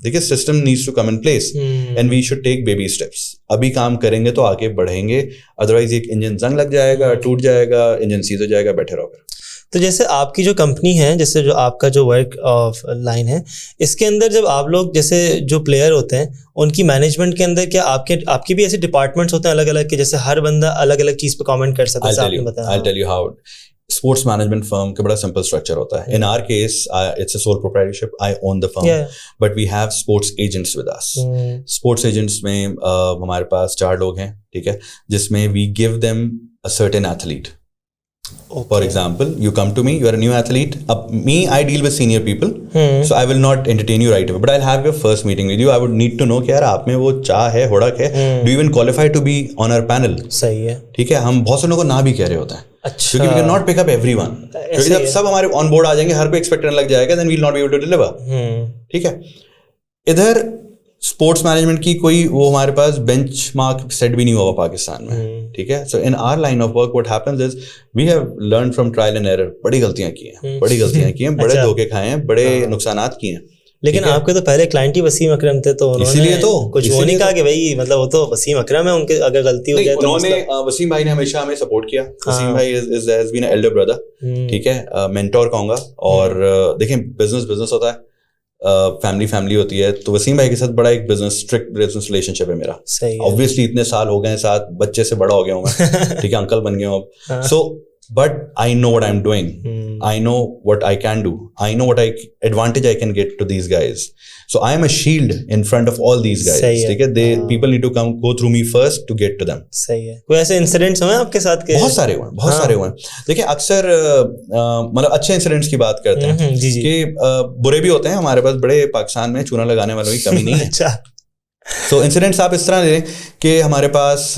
देखिए, system needs to come in place and we should take baby steps. अभी काम करेंगे तो आगे बढ़ेंगे, अदरवाइज एक इंजन जंग लग जाएगा, टूट जाएगा, इंजन सीध हो जाएगा, बैठे रहोगे। तो जैसे आपकी जो कंपनी है, जैसे जो आपका जो वर्क लाइन है, इसके अंदर जब आप लोग जैसे जो प्लेयर होते हैं उनकी मैनेजमेंट के अंदर क्या आपके भी ऐसे डिपार्टमेंट्स होते हैं अलग अलग के, जैसे हर बंदा अलग अलग चीज पे कमेंट कर सकता है? I'll tell you how. Sports management firm का बड़ा सिंपल स्ट्रक्चर होता है। In our case it's a sole proprietorship, I own the firm, but we have sports agents with us. Sports agents में हमारे पास 4 लोग हैं, ठीक है, जिसमें we give them a certain athlete. For example, you come to me, you are a new athlete. I deal with senior people, so I will not entertain you right away. But I'll have your first meeting with you. I would need to know कि यार आप में वो चाह है, हुड़क है. Do you even qualify to be on our panel? सही है. ठीक है, हम बहुत से लोगों को ना भी कह रहे होते हैं. अच्छा. क्योंकि we cannot pick up everyone. क्योंकि जब सब हमारे ऑन बोर्ड आ जाएंगे, हर कोई एक्सपेक्ट करने लग जाएगा, then we'll not be able to deliver. ठीक है. इधर स्पोर्ट्स मैनेजमेंट की कोई वो हमारे पास बेंचमार्क सेट भी नहीं हुआ पाकिस्तान में, ठीक है. So in our line of work what happens is we have learn from trial and error. बड़ी गलतियां की हैं, बड़े धोखे खाए हैं, बड़े नुकसानात किए हैं. लेकिन आपके तो पहले क्लाइंट ही वसीम अकरम थे, तो इसीलिए तो कुछ वो नहीं कहा कि भाई मतलब वो तो वसीम अकरम है, उनके अगर गलती हो जाए तो उन्होंने वसीम भाई ने हमेशा हमें सपोर्ट किया. वसीम भाई has been a elder brother, ठीक है, मेंटोर कहूंगा. और देखें, बिजनेस होता है, फैमिली होती है, तो वसीम भाई के साथ बड़ा एक स्ट्रिक्ट बिजनेस रिलेशनशिप है मेरा. ऑब्वियसली इतने साल हो गए साथ, बच्चे से बड़ा हो गया हूँ मैं, ठीक है, अंकल बन गया हूँ. So but I know what I am doing, I know what I can do, I know what advantage I can get to these guys. So I am a shield in front of all these guys, ठीक है. They people need to come go through me first to get to them. सही है. कोई ऐसे incidents हुए आपके साथ के? बहुत सारे हुए. देखिए, अक्सर मतलब अच्छे इंसिडेंट्स की बात करते हैं कि बुरे भी होते हैं. हमारे पास बड़े पाकिस्तान में चूना लगाने वालों की कमी नहीं है. अच्छा. तो इंसिडेंट्स आप इस तरह लें कि हमारे पास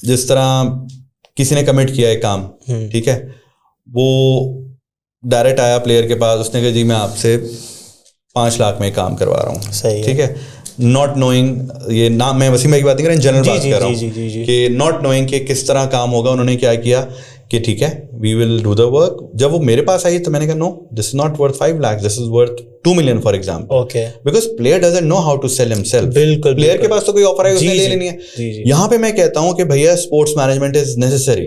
जिस तरह किसी ने कमिट किया है काम, ठीक है, वो डायरेक्ट आया प्लेयर के पास, उसने कहा जी मैं आपसे 5 लाख में काम करवा रहा हूँ, ठीक है. नॉट नोइंग, ये नाम मैं वसीम भाई की बात नहीं कर रहा, जनरल बात कर रहा हूँ कि नॉट नोइंग कि किस तरह काम होगा. उन्होंने क्या किया कि ठीक है, we will do the work. जब वो मेरे पास आई तो मैंने कहा no, this is not worth 5 lakh, this is worth 2 million for example. Okay. Because player doesn't know how to sell himself. बिल्कुल. प्लेयर के पास तो कोई ऑफर है, उसने ले लेनी है. यहाँ पे मैं कहता हूँ कि भैया स्पोर्ट्स मैनेजमेंट इज नेसेसरी.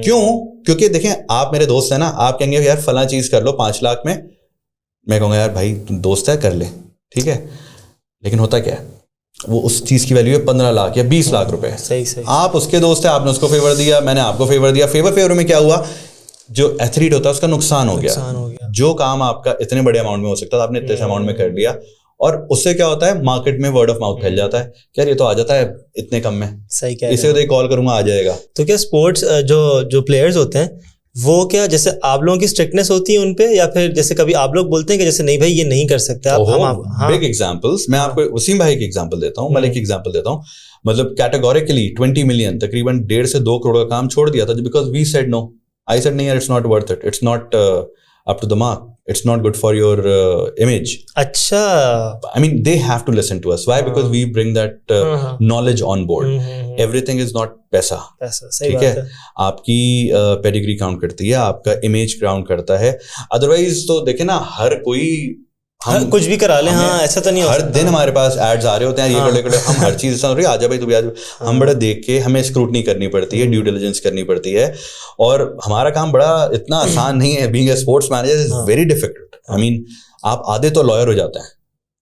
क्यों? क्योंकि देखें, आप मेरे दोस्त हैं ना, आप कहेंगे यार फला चीज कर लो 5 लाख में, मैं कहूँगा यार भाई तुम दोस्त है कर ले, ठीक है. लेकिन होता क्या है, वो उस चीज की वैल्यू है 15 लाख या 20 लाख रुपए. सही. आप उसके दोस्त है, आपने उसको फेवर दिया, मैंने आपको फेवर दिया. फेवर में क्या हुआ, जो एथलीट होता है उसका नुकसान हो गया. जो काम आपका इतने बड़े अमाउंट में हो सकता था, आपने इतने अमाउंट में कर लिया. और उससे क्या होता है, मार्केट में वर्ड ऑफ माउथ फैल जाता है कि यार ये तो आ जाता है इतने कम में. सही. क्या इसे तो कॉल करूंगा आ जाएगा. तो क्या स्पोर्ट्स जो प्लेयर्स होते हैं वो क्या जैसे आप लोगों की स्ट्रिक्टनेस होती है उनपे, या फिर जैसे कभी आप लोग बोलते हैं कि जैसे नहीं भाई ये नहीं कर सकते आप, हाँ बिग एग्जांपल्स। मैं आपको वसीम भाई की एग्जांपल देता हूँ, मलिक की एग्जांपल देता हूँ। मतलब कैटेगोरिकली 20 मिलियन, तकरीबन 1.5 से 2 करोड़ का काम छोड़ दिया था because we said no. I said नहीं यार, it's not worth it, it's not up to the mark, it's not good for your image. अच्छा, I mean they have to listen to us. Why? Because we bring that knowledge on board. Everything is not पैसा, सही ठीक है। आपकी pedigree count करती है, आपका image count करता है। अदरवाइज तो देखे ना, हर कोई हम कुछ भी करा ले, हाँ ऐसा तो नहीं हो हर सकता। दिन हमारे पास एड्स आ रहे होते हैं, ये कर ले हम हर चीज ऐसा हो रही है, आजा भाई तू भी आज। हम बड़ा देख के हमें स्क्रूटनी करनी पड़ती है, ड्यू डिलिजेंस करनी पड़ती है, और हमारा काम बड़ा इतना आसान नहीं है। Being a sports manager is very difficult. I mean आप आधे तो लॉयर हो जाते हैं।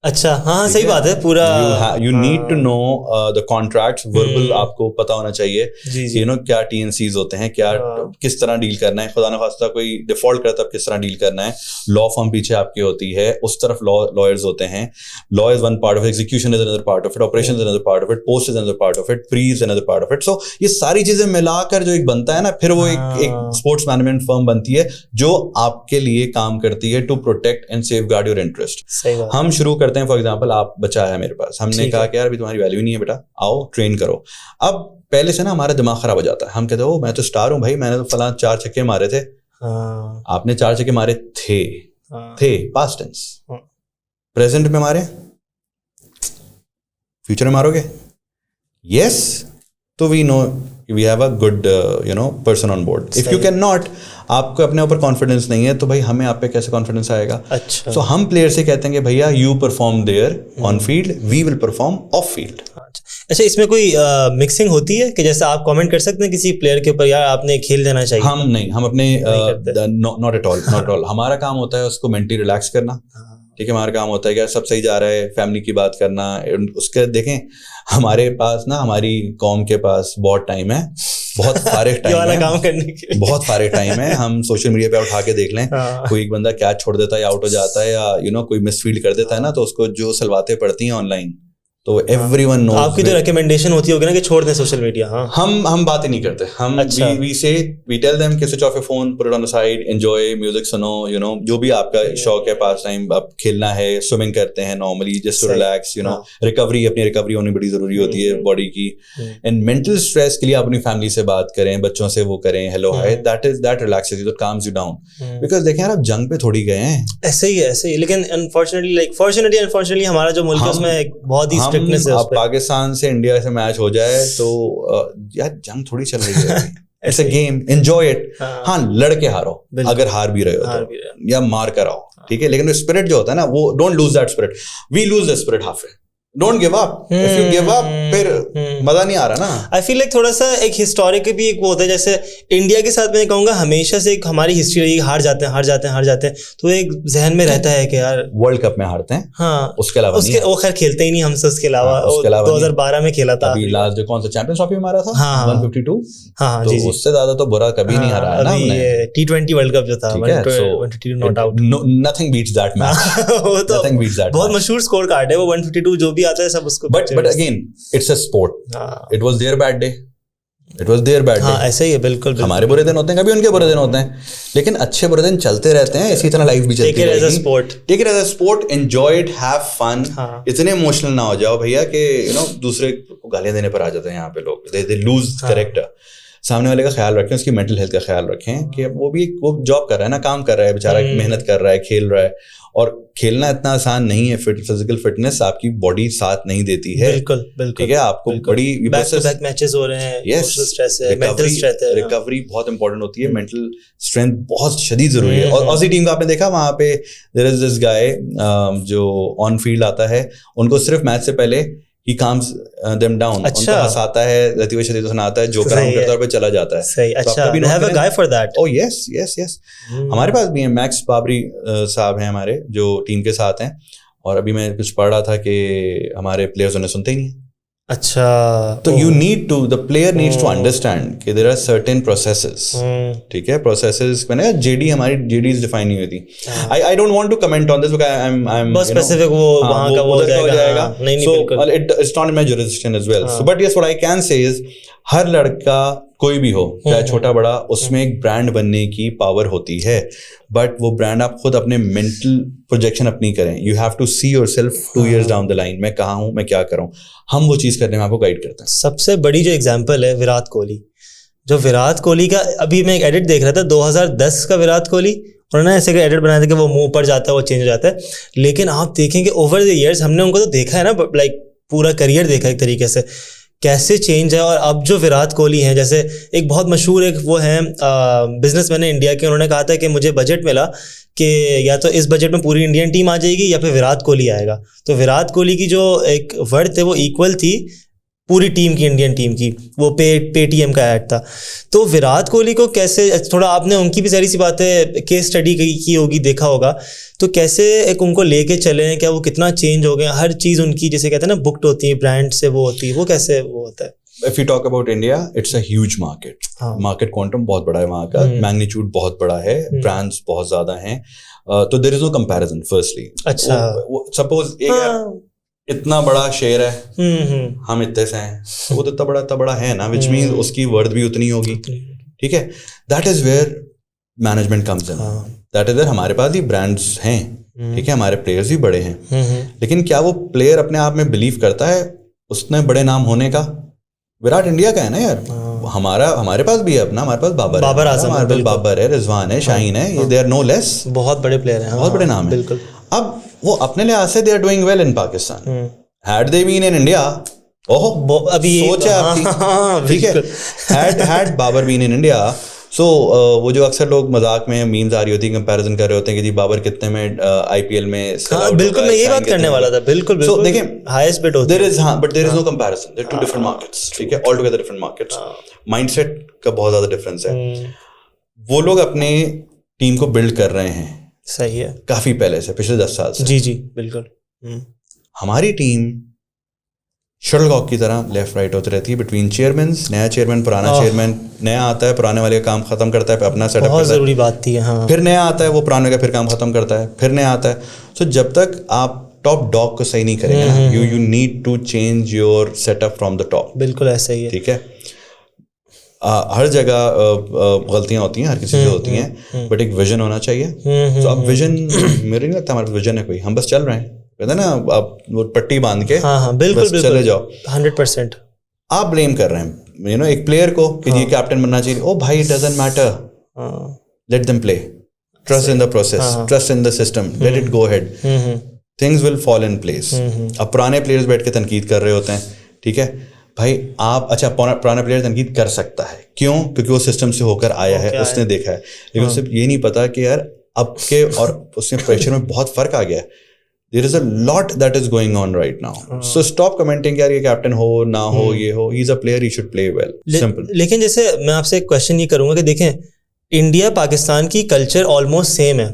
अच्छा, हाँ सही बात है। पूरा you need to know the contracts, verbal आपको पता होना चाहिए, यू नो क्या टीएनसीज होते हैं, क्या किस तरह डील करना है, खुदा न खास्ता कोई डिफॉल्ट करता है किस तरह डील करना है। लॉ फर्म पीछे आपकी होती है, उस तरफ लॉयर्स होते हैं। Law is one part of it, execution is another part of it, operation is another part of it, post is another part of it, pre is another part of it. सो ये सारी चीजें मिलाकर जो एक बनता है ना, फिर वो एक स्पोर्ट्स मैनेजमेंट फर्म बनती है जो आपके लिए काम करती है to protect and safeguard your interest. हम शुरू करते हैं, फॉर एग्जाम्पल आप बचा है मेरे पास, हमने कहा कि यार अभी तुम्हारी वैल्यू नहीं है बेटा, आओ ट्रेन करो। अब पहले से ना हमारा दिमाग खराब हो जाता है, हम कहते हो मैं तो स्टार हूं भाई, मैंने तो फलां 4 छक्के मारे थे। आपने 4 छक्के मारे थे पास्ट टेंस, प्रेजेंट में मारे, फ्यूचर में मारोगे? यस, तो we know we have a good person on board. If you can not, आपको अपने ऊपर कॉन्फिडेंस नहीं है, तो भाई हमें आप पे कैसे कॉन्फिडेंस आएगा? अच्छा, सो हम प्लेयर से कहते हैं कि भैया you perform there on field, we will perform off field. अच्छा, इसमें कोई मिक्सिंग होती है कि जैसे आप कमेंट कर सकते हैं किसी प्लेयर के ऊपर, यार आपने खेल देना चाहिए? हम नहीं, हम अपने नॉट एट ऑल। हमारा काम होता है उसको मेंटली रिलैक्स करना, ठीक है। हमारा काम होता है कि सब सही जा रहा है, फैमिली की बात करना। उसके देखें, हमारे पास ना, हमारी कौम के पास बहुत टाइम है, बहुत सारे टाइम है काम करने के, बहुत सारे टाइम है। हम सोशल मीडिया पे उठा के देख लें, कोई एक बंदा कैच छोड़ देता है या आउट हो जाता है, या कोई मिसफील्ड कर देता है ना, तो उसको जो सलवातें पड़ती हैं ऑनलाइन, तो एवरीवन नोस। आपकी जो रिकमेंडेशन होती होगी ना कि छोड़ दें सोशल मीडिया? हाँ, हम बात ही नहीं करते। हम वी टेल देम कि switch off your phone, put it on the side, enjoy music, सुनो, जो भी आपका शौक है, पास टाइम, आप खेलना है, स्विमिंग करते हैं normally, just to relax, recovery, अपनी रिकवरी होनी बड़ी जरूरी होती है बॉडी की। एंड मेंटल स्ट्रेस के लिए अपनी फैमिली से बात करें, बच्चों से वो करें, hello hi, that relaxes you, that calms you down. Because देखें यार, आप जंग पे थोड़ी गए हैं, ऐसे ही। लेकिन अनफॉर्चुनेटली हमारा जो मुल्क है उसमें एक बहुत ही स्ट्रिक्टनेस है। पाकिस्तान से इंडिया से मैच हो जाए तो यार जंग थोड़ी चल रही है, it's a game, enjoy it. हाँ, लड़के हारो, अगर हार भी रहे हो तो, या मार कर आओ, ठीक है। लेकिन स्पिरिट जो होता है ना, वो don't lose that spirit. We lose the spirit half way. Don't give up. If you give up, फिर मजा नहीं आ रहा ना। आई फील लाइक थोड़ा सा एक हिस्टोरिक भी एक वो होता है, जैसे इंडिया के साथ मैं कहूंगा हमेशा से एक हमारी हिस्ट्री रही, हार जाते हैं, तो एक जहन में रहता है कि यार वर्ल्ड कप में हारते हैं। हाँ, उसके अलावा वो खैर खेलते ही नहीं हमसे, उसके अलावा 2012 में खेला था, अभी लास्ट जो कौन सा चैंपियंस ट्रॉफी में मारा था, 152। हाँ, तो उससे ज्यादा तो बुरा कभी नहीं हारा है ना हमने। T20 वर्ल्ड कप जो था, 152 not out, nothing beats that match. वो तो बहुत मशहूर स्कोर कार्ड है वो, 152 जो भी आता है सब उसको। But again, it's a sport. It was their bad day. हाँ, ऐसे ही है, बिल्कुल। हमारे बुरे दिन होते हैं, कभी उनके बुरे दिन होते हैं, लेकिन अच्छे बुरे दिन चलते रहते हैं। इसी तरह लाइफ भी चलती है। Take it as a sport, enjoy it, have fun. इतने इमोशनल ना हो जाओ भैया कि दूसरे को गालियां देने पर आ जाते हैं यहाँ पे लोग। They lose character. सामने वाले का ख्याल रखें, उसकी मेंटल हेल्थ का ख्याल रखें कि वो जॉब कर रहा है ना, काम कर रहा है बेचारा, मेहनत कर रहा है, खेल रहा है। और खेलना इतना आसान नहीं है, फिजिकल फिटनेस आपकी बॉडी साथ नहीं देती है। बिल्कुल, ठीक है। आपको बड़ी बैक टू बैक मैचेस हो रहे हैं, स्ट्रेस है, मेंटल स्ट्रेस है, रिकवरी बहुत इंपॉर्टेंट होती है, मेंटल स्ट्रेंथ बहुत शदीद जरूरी है। और ऑसी टीम का आपने देखा, वहां पे देयर इज दिस गाय जो ऑन फील्ड आता है, उनको सिर्फ मैच से पहले he calms them down। अच्छा, उनको हंसाता है, लतीफ़ शदीद सुनाता है, जोकर आउट करता है और फिर चला जाता है। सही, अच्छा, they have a guy for that। Oh yes। हमारे पास भी है, मैक्स बाबरी साहब हैं हमारे, जो टीम के साथ हैं। और अभी मैं कुछ पढ़ रहा था कि हमारे प्लेयर्स उन्हें सुनते ही नहीं। अच्छा, तो the player needs to understand कि there are certain processes, ठीक है। processes मैंने जेडी, हमारी जेडीज डिफाइन नहीं हुई थी। I don't want to comment on this because I'm बहुत स्पेसिफिक वो वहाँ का वो हो जाएगा। नहीं, so it's not in my jurisdiction as well। So but yes, what I can say is हर लड़का कोई भी हो चाहे छोटा बड़ा, उसमें एक ब्रांड बनने की पावर होती है, बट वो ब्रांड आप खुद अपने मेंटल प्रोजेक्शन अपनी करें. You have to see yourself 2 years down the line, मैं कहाँ हूँ, मैं क्या कर रहा हूँ. हम वो चीज़ करने में आपको गाइड करते हैं. सबसे बड़ी जो एग्जांपल है विराट कोहली, जो विराट कोहली का अभी मैं एक एडिट देख रहा था 2010 का विराट कोहली, उन्होंने ऐसे एडिट बनाया था कि वो मुंह ऊपर जाता है, वो चेंज हो जाता है. लेकिन आप देखेंगे ओवर द इयर्स हमने उनको तो देखा है ना, लाइक पूरा करियर देखा एक तरीके से कैसे चेंज है. और अब जो विराट कोहली हैं, जैसे एक बहुत मशहूर एक वो हैं बिजनेसमैन है इंडिया के, उन्होंने कहा था कि मुझे बजट मिला कि या तो इस बजट में पूरी इंडियन टीम आ जाएगी या फिर विराट कोहली आएगा. तो विराट कोहली की जो एक वर्थ है वो इक्वल थी पूरी टीम की, इंडियन टीम की. वो पेटीएम का ऐड था. तो विराट कोहली को कैसे, थोड़ा आपने उनकी भी सारी सी बातें केस स्टडी की होगी, देखा होगा, तो कैसे एक उनको लेके चले हैं, क्या वो कितना चेंज हो गए, हर चीज़ उनकी जैसे कहते हैं ना बुक्ड होती है, ब्रांड से वो होती है, वो कैसे वो होता है. If you talk about India, it's a huge market. Market quantum बहुत बड़ा है वहाँ का, मैग्नीट्यूड बहुत बड़ा है, ब्रांड्स बहुत ज्यादा हैं, तो there is no comparison. Firstly अच्छा, सपोज एक इतना बड़ा शेयर है, हम इतने से हैं, वो तो इतना बड़ा है ना, विच मीन्स उसकी वर्थ भी उतनी होगी. ठीक है, that is where management comes in. That is where हमारे पास भी ब्रांड्स हैं, ठीक है, हमारे प्लेयर्स भी बड़े हैं, लेकिन क्या वो प्लेयर अपने आप में बिलीव करता है उसने बड़े नाम होने का? विराट इंडिया का है ना यार, हमारे पास भी है अपना, हमारे पास बाबर आजम, हमारे पास बाबर है, रिजवान है, शाहीन है, ये दे आर नो लेस, बहुत बड़े प्लेयर हैं, बहुत बड़े नाम है. बिल्कुल. अब वो अपने लिहाज से they are doing well in Pakistan. Had they been in India, ओहो अभी सोच है आपकी, ठीक है, had Babar been in India. सो वो जो अक्सर लोग मजाक में मीम्स आ रही होती है, कंपैरिजन कर रहे होते हैं कि जी बाबर कितने में आईपीएल में, बिल्कुल मैं यही बात करने वाला था. बिल्कुल सो देखिए, हाईएस्ट बिड होता है, but there is no comparison, they're two different markets. ठीक है, all together different markets. Mindset का बहुत ज्यादा डिफरेंस है. वो लोग अपने टीम को बिल्ड कर रहे हैं, सही है, काफी पहले से, पिछले 10 साल से. जी बिल्कुल. हमारी टीम शटलकॉक की तरह लेफ्ट राइट होती रहती है बिटवीन चेयरमैन, नया चेयरमैन, पुराना चेयरमैन, नया आता है, पुराने वाले का काम खत्म करता है, अपना सेटअप बहुत जरूरी बात थी. हाँ, फिर नया आता है, वो पुराने का फिर काम खत्म करता है, फिर नया आता है. सो जब तक आप टॉप डॉग को सही नहीं करेंगे ना, you need to change your setup from the top. बिल्कुल ऐसा ही है. ठीक है, हर जगह गलतियां होती हैं, हर किसी से होती हैं, बट एक विजन होना चाहिए. तो अब विजन, मेरे नहीं लगता हमारे पास विजन है कोई, हम बस चल रहे हैं, कहते हैं ना, आप वो पट्टी बांध के बिल्कुल चले जाओ. 100% आप ब्लेम कर रहे हैं यू नो एक प्लेयर को कि ये कैप्टन बनना चाहिए. ओ भाई, it doesn't matter, let them play, trust in the process, trust in the system, let it go ahead, things will fall in place. अब पुराने प्लेयर्स बैठ के तनकीद कर रहे होते हैं, ठीक है भाई, आप अच्छा पुराना प्लेयर तनकीद कर सकता है, क्यों? क्योंकि वो सिस्टम से होकर आया है, उसने देखा है, लेकिन उसे ये नहीं पता कि यार अब के और उसके प्रेशर में बहुत फर्क आ गया है. There is a lot that is going on right now. So stop commenting यार ये कैप्टन हो ना हो, ये हो, he is a player, he should play well. Simple. लेकिन जैसे मैं आपसे एक क्वेश्चन ये करूंगा कि देखें, इंडिया पाकिस्तान की कल्चर ऑलमोस्ट सेम है,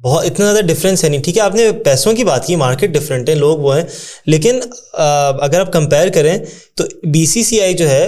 बहुत इतना ज़्यादा डिफरेंस है नहीं. ठीक है, आपने पैसों की बात की, मार्केट डिफरेंट है, लोग वो हैं, लेकिन अगर आप कंपेयर करें तो बीसीसीआई जो है,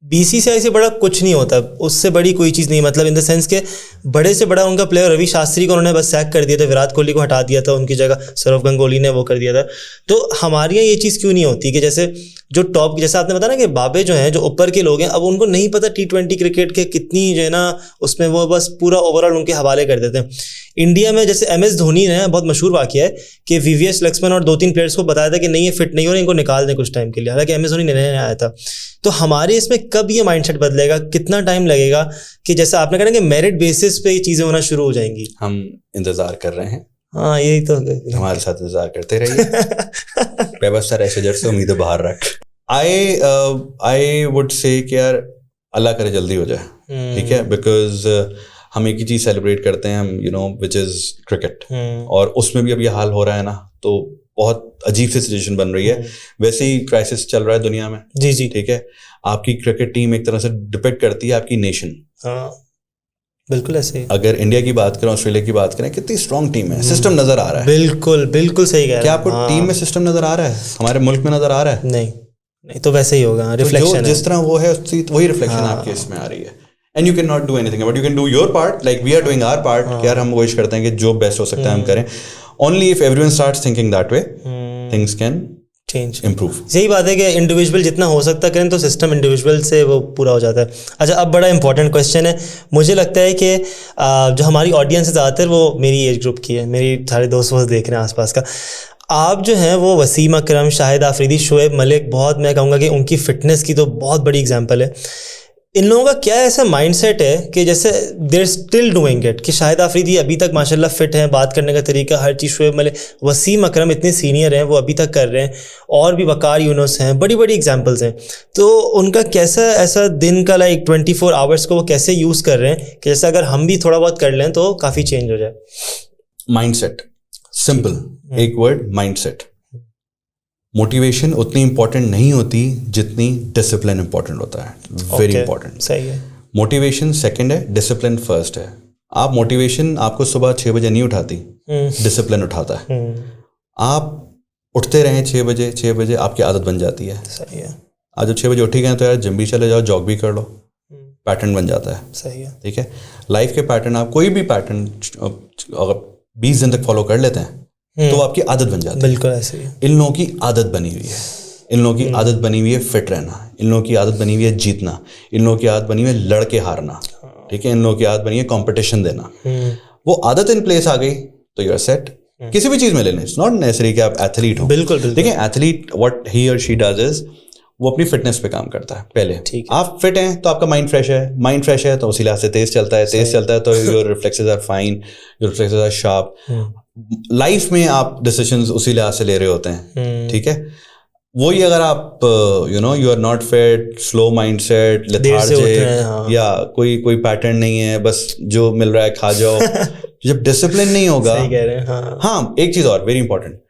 बीसीसीआई से बड़ा कुछ नहीं होता, उससे बड़ी कोई चीज़ नहीं. मतलब इन द सेंस के बड़े से बड़ा उनका प्लेयर रवि शास्त्री को उन्होंने बस सैक कर दिया था, विराट कोहली को हटा दिया था, उनकी जगह सौरव गंगोली ने वो कर दिया था. तो हमारे यहाँ ये चीज़ क्यों नहीं होती कि जैसे जो टॉप, जैसे आपने बताया ना कि बाबे जो हैं, जो ऊपर के लोग हैं, अब उनको नहीं पता T20 क्रिकेट के कितनी जो है ना, उसमें वो बस पूरा ओवरऑल उनके हवाले कर देते हैं. इंडिया में जैसे MS धोनी ने बहुत मशहूर वाक़या है कि VVS लक्ष्मण और 2-3 प्लेयर्स को बताया था कि नहीं ये फिट नहीं हो रहे, इनको निकाल दें कुछ टाइम के लिए, हालांकि MS धोनी नया आया था. तो हमारे इसमें कब ये माइंडसेट बदलेगा, कितना टाइम लगेगा कि जैसे आपने कहा कि मेरिट बेसिस पे ये चीज़ें होना शुरू हो जाएंगी? हम इंतज़ार कर रहे हैं. हाँ, यही तो, हमारे साथ इंतज़ार करते रहिए. बेबस सर ऐसे जड़ से उम्मीदें बाहर रख. आई वुड से कि यार अल्लाह करे जल्दी हो जाए, ठीक है, बिकॉज हम एक ही चीज़ सेलिब्रेट करते हैं, हम विच इज़ क्रिकेट, और उसमें भी अब ये हाल हो रहा है ना, तो बहुत अजीब सी सिचुएशन बन रही है. वैसे ही क्राइसिस चल रहा है दुनिया में. जी, ठीक है, आपकी क्रिकेट टीम एक तरह से डिपेंड करती है आपकी नेशन. हाँ, बिल्कुल ऐसे. अगर इंडिया की बात करें, ऑस्ट्रेलिया की बात करें, कितनी स्ट्रॉन्ग टीम है, सिस्टम नजर आ रहा है. बिल्कुल सही कह रहे हैं. क्या आपको टीम में सिस्टम नजर आ रहा है, हमारे मुल्क में नजर आ रहा है? नहीं तो वैसे ही होगा, रिफ्लेक्शन जिस तरह वो है वही रिफ्लेक्शन आपके इसमें आ रही है. And you can not do anything, but you can do your part, like we are doing our part. यार हम कोशिश करते हैं कि जो बेस्ट हो सकता है हम करें. Only if everyone starts thinking that way, things can change improve. यही बात है कि इंडिविजुअल जितना हो सकता करें तो सिस्टम इंडिविजुअल से वो पूरा हो जाता है। अच्छा, अब बड़ा इंपॉर्टेंट क्वेश्चन है, मुझे लगता है कि जो हमारी ऑडियंस है ज़्यादातर वो मेरी एज ग्रुप की है, मेरी सारे दोस्त वोस्त देख रहे हैं आसपास का। आप जो हैं वो वसीम अकरम, शाहिद आफरीदी, शोएब मलिक, बहुत मैं कहूँगा कि उनकी फ़िटनेस की तो बहुत बड़ी एग्जांपल है। इन लोगों का क्या ऐसा माइंडसेट है कि जैसे देर स्टिल डूइंग इट, कि शाहिद आफरीदी अभी तक माशाल्लाह फिट हैं, बात करने का तरीका हर चीज़, शोएब मलिक, वसीम अकरम इतने सीनियर हैं वो अभी तक कर रहे हैं, और भी वकार यूनुस हैं, बड़ी बड़ी एग्जांपल्स हैं। तो उनका कैसा ऐसा दिन का 24 आवर्स को वो कैसे यूज़ कर रहे हैं कि जैसे अगर हम भी थोड़ा बहुत कर लें तो काफ़ी चेंज हो जाए? माइंडसेट, सिंपल, एक वर्ड, माइंडसेट। मोटिवेशन उतनी इंपॉर्टेंट नहीं होती जितनी डिसिप्लिन इंपॉर्टेंट होता है, वेरी इंपॉर्टेंट। सही है। मोटिवेशन सेकंड है, डिसिप्लिन फर्स्ट है। आप मोटिवेशन आपको सुबह 6 बजे नहीं उठाती, डिसिप्लिन उठाता है। आप उठते रहें 6 बजे आपकी आदत बन जाती है। सही है। आज जब 6 बजे उठी गए तो यार जिम भी चले जाओ, जॉग भी कर लो, पैटर्न बन जाता है। सही है। ठीक है, लाइफ के पैटर्न, आप कोई भी पैटर्न अगर 20 दिन तक फॉलो कर लेते हैं तो आपकी आदत बन जाती है। बिल्कुल ऐसे ही। इन लोगों की आदत बनी हुई है, इन लोगों की आदत बनी हुई है फिट रहना, इन लोगों की आदत बनी हुई है जीतना, इन लोगों की आदत बनी हुई है लड़के हारना। ठीक है, इन लोगों की आदत बनी है कंपटीशन देना। वो आदत इन प्लेस आ गई तो यू आर सेट। किसी भी चीज में ले लें, इट्स नॉट नेसेसरी कि आप एथलीट हो। बिल्कुल। देखिए, एथलीट व्हाट ही और शी डज इज वो अपनी फिटनेस पे काम करता है पहले। आप फिट हैं तो आपका माइंड फ्रेश है, माइंड फ्रेश है तो उसी लिहाज से तेज चलता है तो your reflexes are fine, your reflexes are sharp. Life में आप डिसीजंस उसी लिहाज से ले रहे होते हैं। ठीक है, वही अगर आप you are not fit, slow mindset, lethargic, या कोई पैटर्न नहीं है, बस जो मिल रहा है खा जाओ, जब डिसिप्लिन नहीं होगा। सही कह रहे हैं। हाँ, एक चीज और वेरी इंपॉर्टेंट,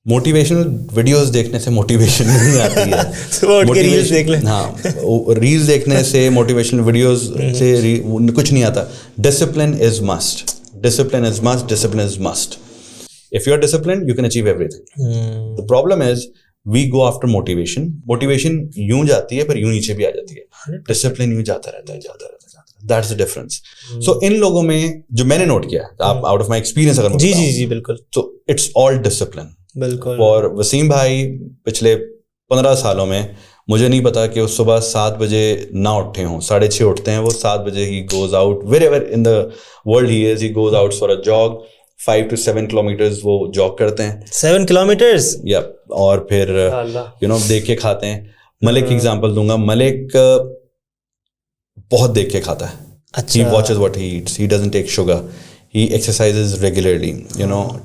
मोटिवेशनल वीडियोस देखने से मोटिवेशन नहीं आती है। रील्स देख लें। हाँ, रील्स देखने से, मोटिवेशनल वीडियोस से कुछ नहीं आता। Discipline is must, discipline is must, discipline is must. If you are disciplined, you can achieve everything. The problem is we go after motivation. Motivation यूं जाती है पर यूं नीचे भी आ जाती है। Discipline यूं जाता रहता है। That's the difference. So इन लोगों में जो मैंने नोट किया है, आप out of my experience अगर जी बिल्कुल, तो it's all discipline. बिल्कुल। और वसीम भाई पिछले 15 सालों में मुझे नहीं पता कि वो सुबह 7 बजे ना उठे हों, 6:30 उठते हैं वो, 7 बजे he goes out wherever in the world he goes out for a jog, 5 to 7 kilometers वो जॉग करते हैं। 7 kilometers? या और फिर देख के खाते हैं। मलिक की एग्जांपल दूंगा, मलिक बहुत देख के खाता है। अच्छा। He watches what he eats, he doesn't take sugar, he exercises regularly,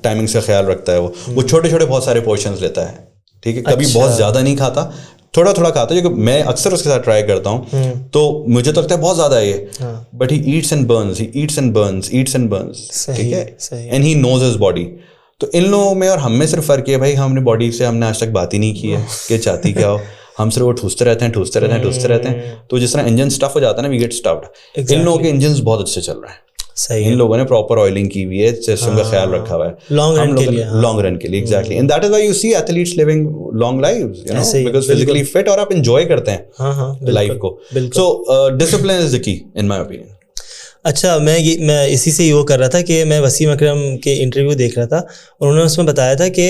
timing से ख्याल रखता है वो छोटे छोटे बहुत सारे पोर्शंस लेता है। ठीक है, कभी बहुत ज्यादा नहीं खाता, थोड़ा थोड़ा खाता है, जो मैं अक्सर उसके साथ ट्राई करता हूँ तो मुझे तो लगता है बहुत ज्यादा है ये, but he eats and burns, ठीक है, and he knows his body. तो इन लोगों में और हम में सिर्फ फर्क है भाई, हमने बॉडी से हमने आज तक बात ही नहीं की है कि चाहती क्या हो, हम सिर्फ वो ठूसते रहते हैं। तो जिस तरह इंजन स्टफ हो जाता है ना, वी गेट स्टफ्ड। इन लोगों के इंजन बहुत अच्छे चल रहे हैं। सही, इन लोगों ने प्रॉपर ऑयलिंग की हुई है, सिस्टम का ख्याल रखा हुआ है लॉन्ग रन के लिए। Exactly, and that is why you see athletes living long lives, because physically fit और आप एंजॉय करते हैं लाइफ को। So discipline is the key in my opinion. अच्छा, मैं इसी से वो कर रहा था कि मैं वसीम अकरम के इंटरव्यू देख रहा था और उन्होंने उसमें बताया था कि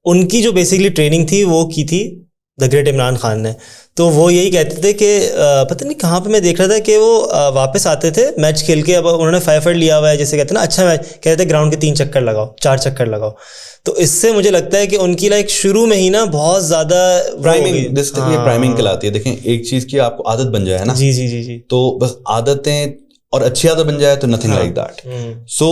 उनकी जो बेसिकली ट्रेनिंग थी वो की थी द ग्रेट इमरान खान ने। तो वो यही कहते थे कि पता नहीं कहाँ पे मैं देख रहा था कि वो वापस आते थे मैच खेल के, अब उन्होंने 5 लिया हुआ है, जैसे कहते हैं ना अच्छा मैच, कहते थे ग्राउंड के 3 चक्कर लगाओ, 4 चक्कर लगाओ। तो इससे मुझे लगता है कि उनकी शुरू में ही ना बहुत ज़्यादा प्राइमिंग, प्राइमिंग कहलाती है। देखें, एक चीज़ की आपको आदत बन जाए ना, जी, तो बस आदतें और अच्छी आदत बन जाए तो nothing like that. So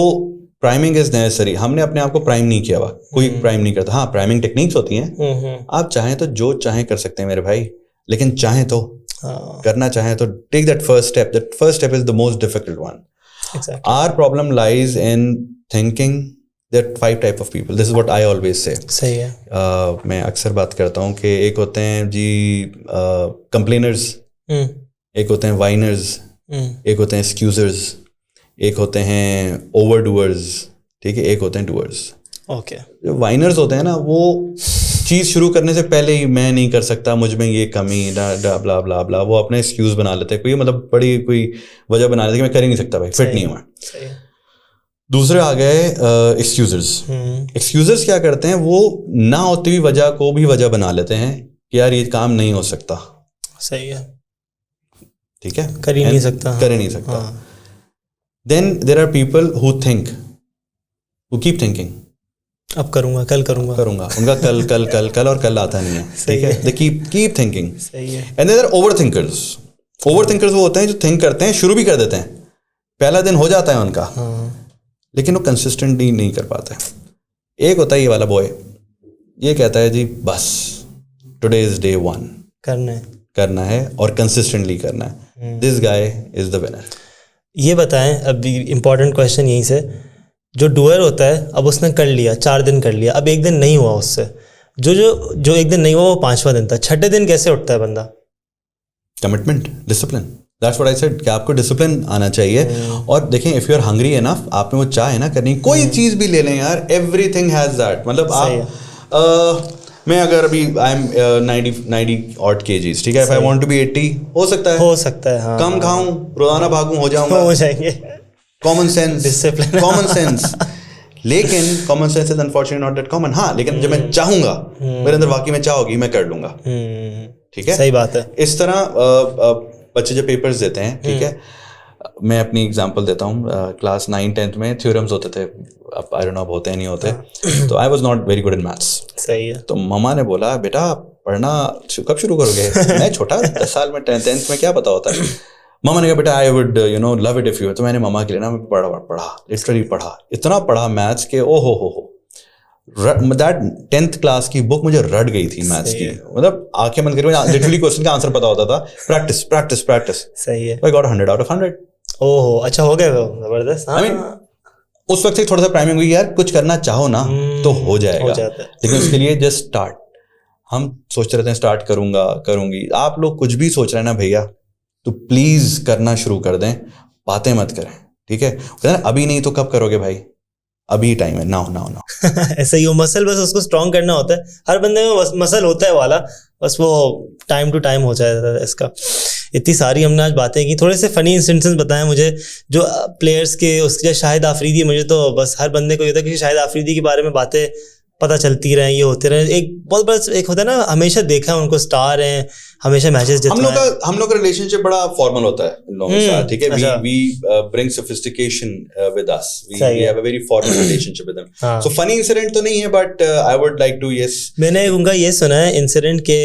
priming is necessary. हमने अपने आप को प्राइम नहीं किया हुआ, कोई प्राइम नहीं करता। हाँ, प्राइमिंग टेक्निक्स होती हैं, आप चाहें तो जो चाहें कर सकते हैं मेरे भाई, लेकिन चाहें तो करना चाहें तो take that first step. That first step is the most difficult one. Our problem lies in thinking that 5 type of people, this is what I always say. सही है। मैं अक्सर बात करता हूँ कि एक होते हैं जी कंप्लेनर्स, एक होते हैं वाइनर्स, एक होते हैं एक्सक्यूजर्स, एक होते हैं ओवर डूअर्स, ठीक है, एक होते हैं डूअर्स। ओके। जो वाइनर्स होते हैं ना, वो चीज़ शुरू करने से पहले ही मैं नहीं कर सकता, मुझ में ये कमी, ब्ला ब्ला ब्ला ब्ला, वो अपने एक्सक्यूज बना लेते हैं, कोई मतलब बड़ी कोई वजह बना लेते हैं कि मैं कर ही नहीं सकता भाई, फिट नहीं हुआ। दूसरे आ गए एक्सक्यूजर्स। एक्सक्यूजर्स क्या करते हैं, वो ना होती हुई वजह को भी वजह बना लेते हैं कि यार ये काम नहीं हो सकता। सही है, ठीक है, कर ही नहीं सकता, कर ही नहीं सकता। Then there are people who think, who keep thinking, अब करूंगा, कल करूंगा, उनका कल कल कल कल और कल आता नहीं है। ठीक है, दे कीप थिंकिंग। सही है। And there are overthinkers. Overthinkers वो होते हैं जो थिंक करते हैं, शुरू भी कर देते हैं, पहला दिन हो जाता है उनका, लेकिन वो कंसिस्टेंटली नहीं कर पाते। एक होता है ये वाला बॉय, ये कहता है जी बस टुडे इज डे 1, करना है और कंसिस्टेंटली करना है। This guy is the winner. ये बताएं, अब इम्पोर्टेंट क्वेश्चन यहीं से, जो डूअर होता है, अब उसने कर लिया, 4 दिन कर लिया, अब एक दिन नहीं हुआ उससे, जो एक दिन नहीं हुआ वो 5वां दिन था, 6ठे दिन कैसे उठता है बंदा? Commitment, discipline, that's what I said कि आपको डिसिप्लिन आना चाहिए। और देखें, if you are hungry enough, आप में वो चाह है ना करनी, कोई चीज भी ले लें यार, एवरीथिंग हैज दैट। मतलब आप मैं अगर अभी आई एम 90 odd kgs, ठीक है, if I want to be 80, हो सकता है, हाँ, कम खाऊं, रोजाना भागूं, हो जाएंगे। Common sense, discipline, common sense. लेकिन common sense is unfortunately not that common. हाँ, लेकिन जब मैं चाहूंगा, मेरे अंदर वाकई में चाह होगी, मैं कर लूंगा। ठीक है, सही बात है। इस तरह बच्चे जब पेपर्स देते हैं, ठीक है, मैं अपनी एग्जांपल देता हूँ, क्लास 9-10th में थ्योरम्स होते थे, अब आई डोंट नो होते हैं नहीं होते, तो आई was not very good in maths. सही है। तो मम्मा ने बोला, बेटा पढ़ना कब शुरू करोगे? मैं छोटा 10 साल में 10th में क्या पता होता है। मम्मा ने कहा, बेटा आई would love it if you. तो मैंने मम्मा के लिए ना पढ़ा लिटरली पढ़ा, इतना पढ़ा मैथ्स के, ओ हो दैट 10th क्लास की बुक मुझे रट गई थी मैथ्स की। मतलब आंखें बंद करके लिटरली क्वेश्चन का आंसर पता होता था। Practice practice practice. सही है। I got 100 out of 100। ओहो, अच्छा हो गया वो, जबरदस्त। आई मीन उस वक्त से थोड़ा सा प्राइमिंग हुई, यार कुछ करना चाहो ना तो हो जाएगा, लेकिन उसके लिए जस्ट स्टार्ट। हम सोचते रहते हैं स्टार्ट करूंगा करूंगी, आप लोग कुछ भी सोच रहे हैं ना भैया, तो प्लीज करना शुरू कर दें, बातें मत करें। ठीक है, अभी नहीं तो कब करोगे भाई, अभी टाइम है, नाउ। ऐसा ही हो, मसल बस उसको स्ट्रॉन्ग करना होता है, हर बंदे में मसल होता है वाला, बस वो टाइम टू टाइम हो जाता है इसका। इतनी सारी हमने आज बातें की, थोड़े से फनी इंसिडेंट्स बताएं मुझे जो प्लेयर्स के, उसके शाहिद आफरीदी, मुझे तो बस हर बंदे को ये होता है कि शाहिद आफरीदी के बारे में बातें पता चलती रहें, ये होते रहे। एक बहुत बड़ा एक होता है ना, हमेशा देखा है उनको, स्टार हैं, हमेशा मैचेस जीतते हैं। हम लोग का रिलेशनशिप बड़ा फॉर्मल होता है इन लोगों के साथ। ठीक है, we bring sophistication with us, we have a very formal relationship with them. So funny incident तो नहीं है, but I would like to, yes, मैंने उनका ये सुना है इंसिडेंट के,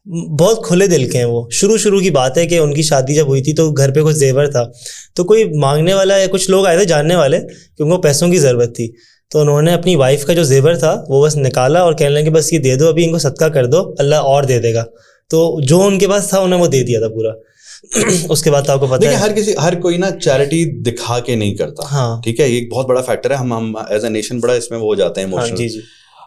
बहुत खुले दिल के हैं वो। शुरू की बात है कि उनकी शादी जब हुई थी तो घर पे कुछ जेवर था, तो कोई मांगने वाला या कुछ लोग आए थे जानने वाले कि उनको पैसों की ज़रूरत थी, तो उन्होंने अपनी वाइफ का जो जेवर था वो बस निकाला और कहने लगे बस ये दे दो, अभी इनको सदका कर दो, अल्लाह और दे देगा। तो जो उनके पास था उन्हें वो दे दिया था पूरा। उसके बाद तो आपको पता है हर कोई ना चैरिटी दिखा के नहीं करता। हाँ, ठीक है, ये एक बहुत बड़ा फैक्टर है। हम एज अ नेशन बड़ा इसमें वो हो जाते हैं इमोशनल। हाँ, जी।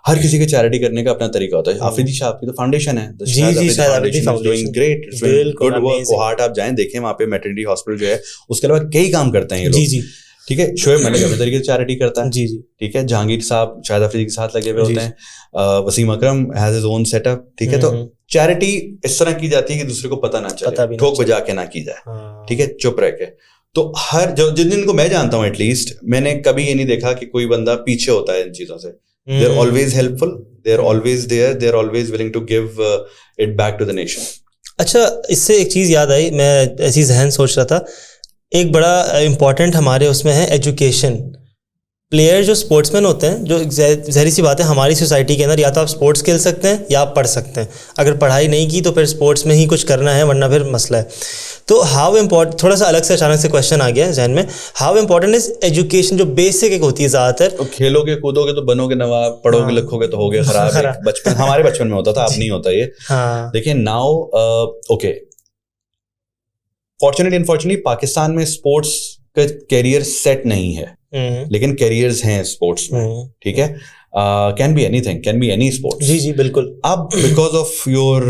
हर किसी के चैरिटी करने का अपना तरीका होता है। आफरीदी शाह की तो फाउंडेशन है, doing great, good work. Kohat आप जाएं, देखें, वहाँ पे मैटरनिटी हॉस्पिटल जो है, उसके अलावा कई काम करते हैं ये लोग। जी। ठीक है, शोएब मलिक अपने तरीके से चैरिटी करता है। जी। ठीक है, जहांगीर साहब शाहिद आफरीदी के साथ लगे हुए होते हैं। वसीम अकरम हैज हिज ओन सेटअप। ठीक है, तो चैरिटी इस तरह की जाती है कि दूसरे को पता ना चले, ठोक बजा के ना की जाए। ठीक है, चुप रह के। तो हर जिन जिनको मैं जानता हूँ, एटलीस्ट मैंने कभी ये नहीं देखा कि कोई बंदा पीछे होता है इन चीजों से। They are always helpful, they are always there, they are always willing to give it back to the nation. अच्छा, इससे एक चीज़ याद आई, मैं ऐसी जहन सोच रहा था, एक बड़ा इम्पॉर्टेंट हमारे उसमें है एजुकेशन। प्लेयर जो स्पोर्ट्समैन होते हैं, जो ज़ाहिर सी बात है हमारी सोसाइटी के अंदर या तो आप स्पोर्ट्स खेल सकते हैं या आप पढ़ सकते हैं। अगर पढ़ाई नहीं की तो फिर स्पोर्ट्स में ही कुछ करना है, वरना फिर मसला है। तो हाउ इम्पोर्टेंट, थोड़ा सा अलग से अचानक से क्वेश्चन आ गया जहन में, हाउ इम्पोर्टेंट इज एजुकेशन, जो बेसिक एक होती है ज़्यादातर। तो खेलोगे कूदोगे तो बनोगे नवाब, पढ़ोगे लिखोगे तो हो गया खराब। बचपन, हमारे बचपन में होता था, अब नहीं होता ये। देखिए now, okay, fortunately unfortunately Pakistan में स्पोर्ट्स का कैरियर सेट नहीं है, लेकिन कैरियर्स हैं स्पोर्ट्स में। ठीक है, can be anything, can be any sports. जी बिल्कुल। अब because of your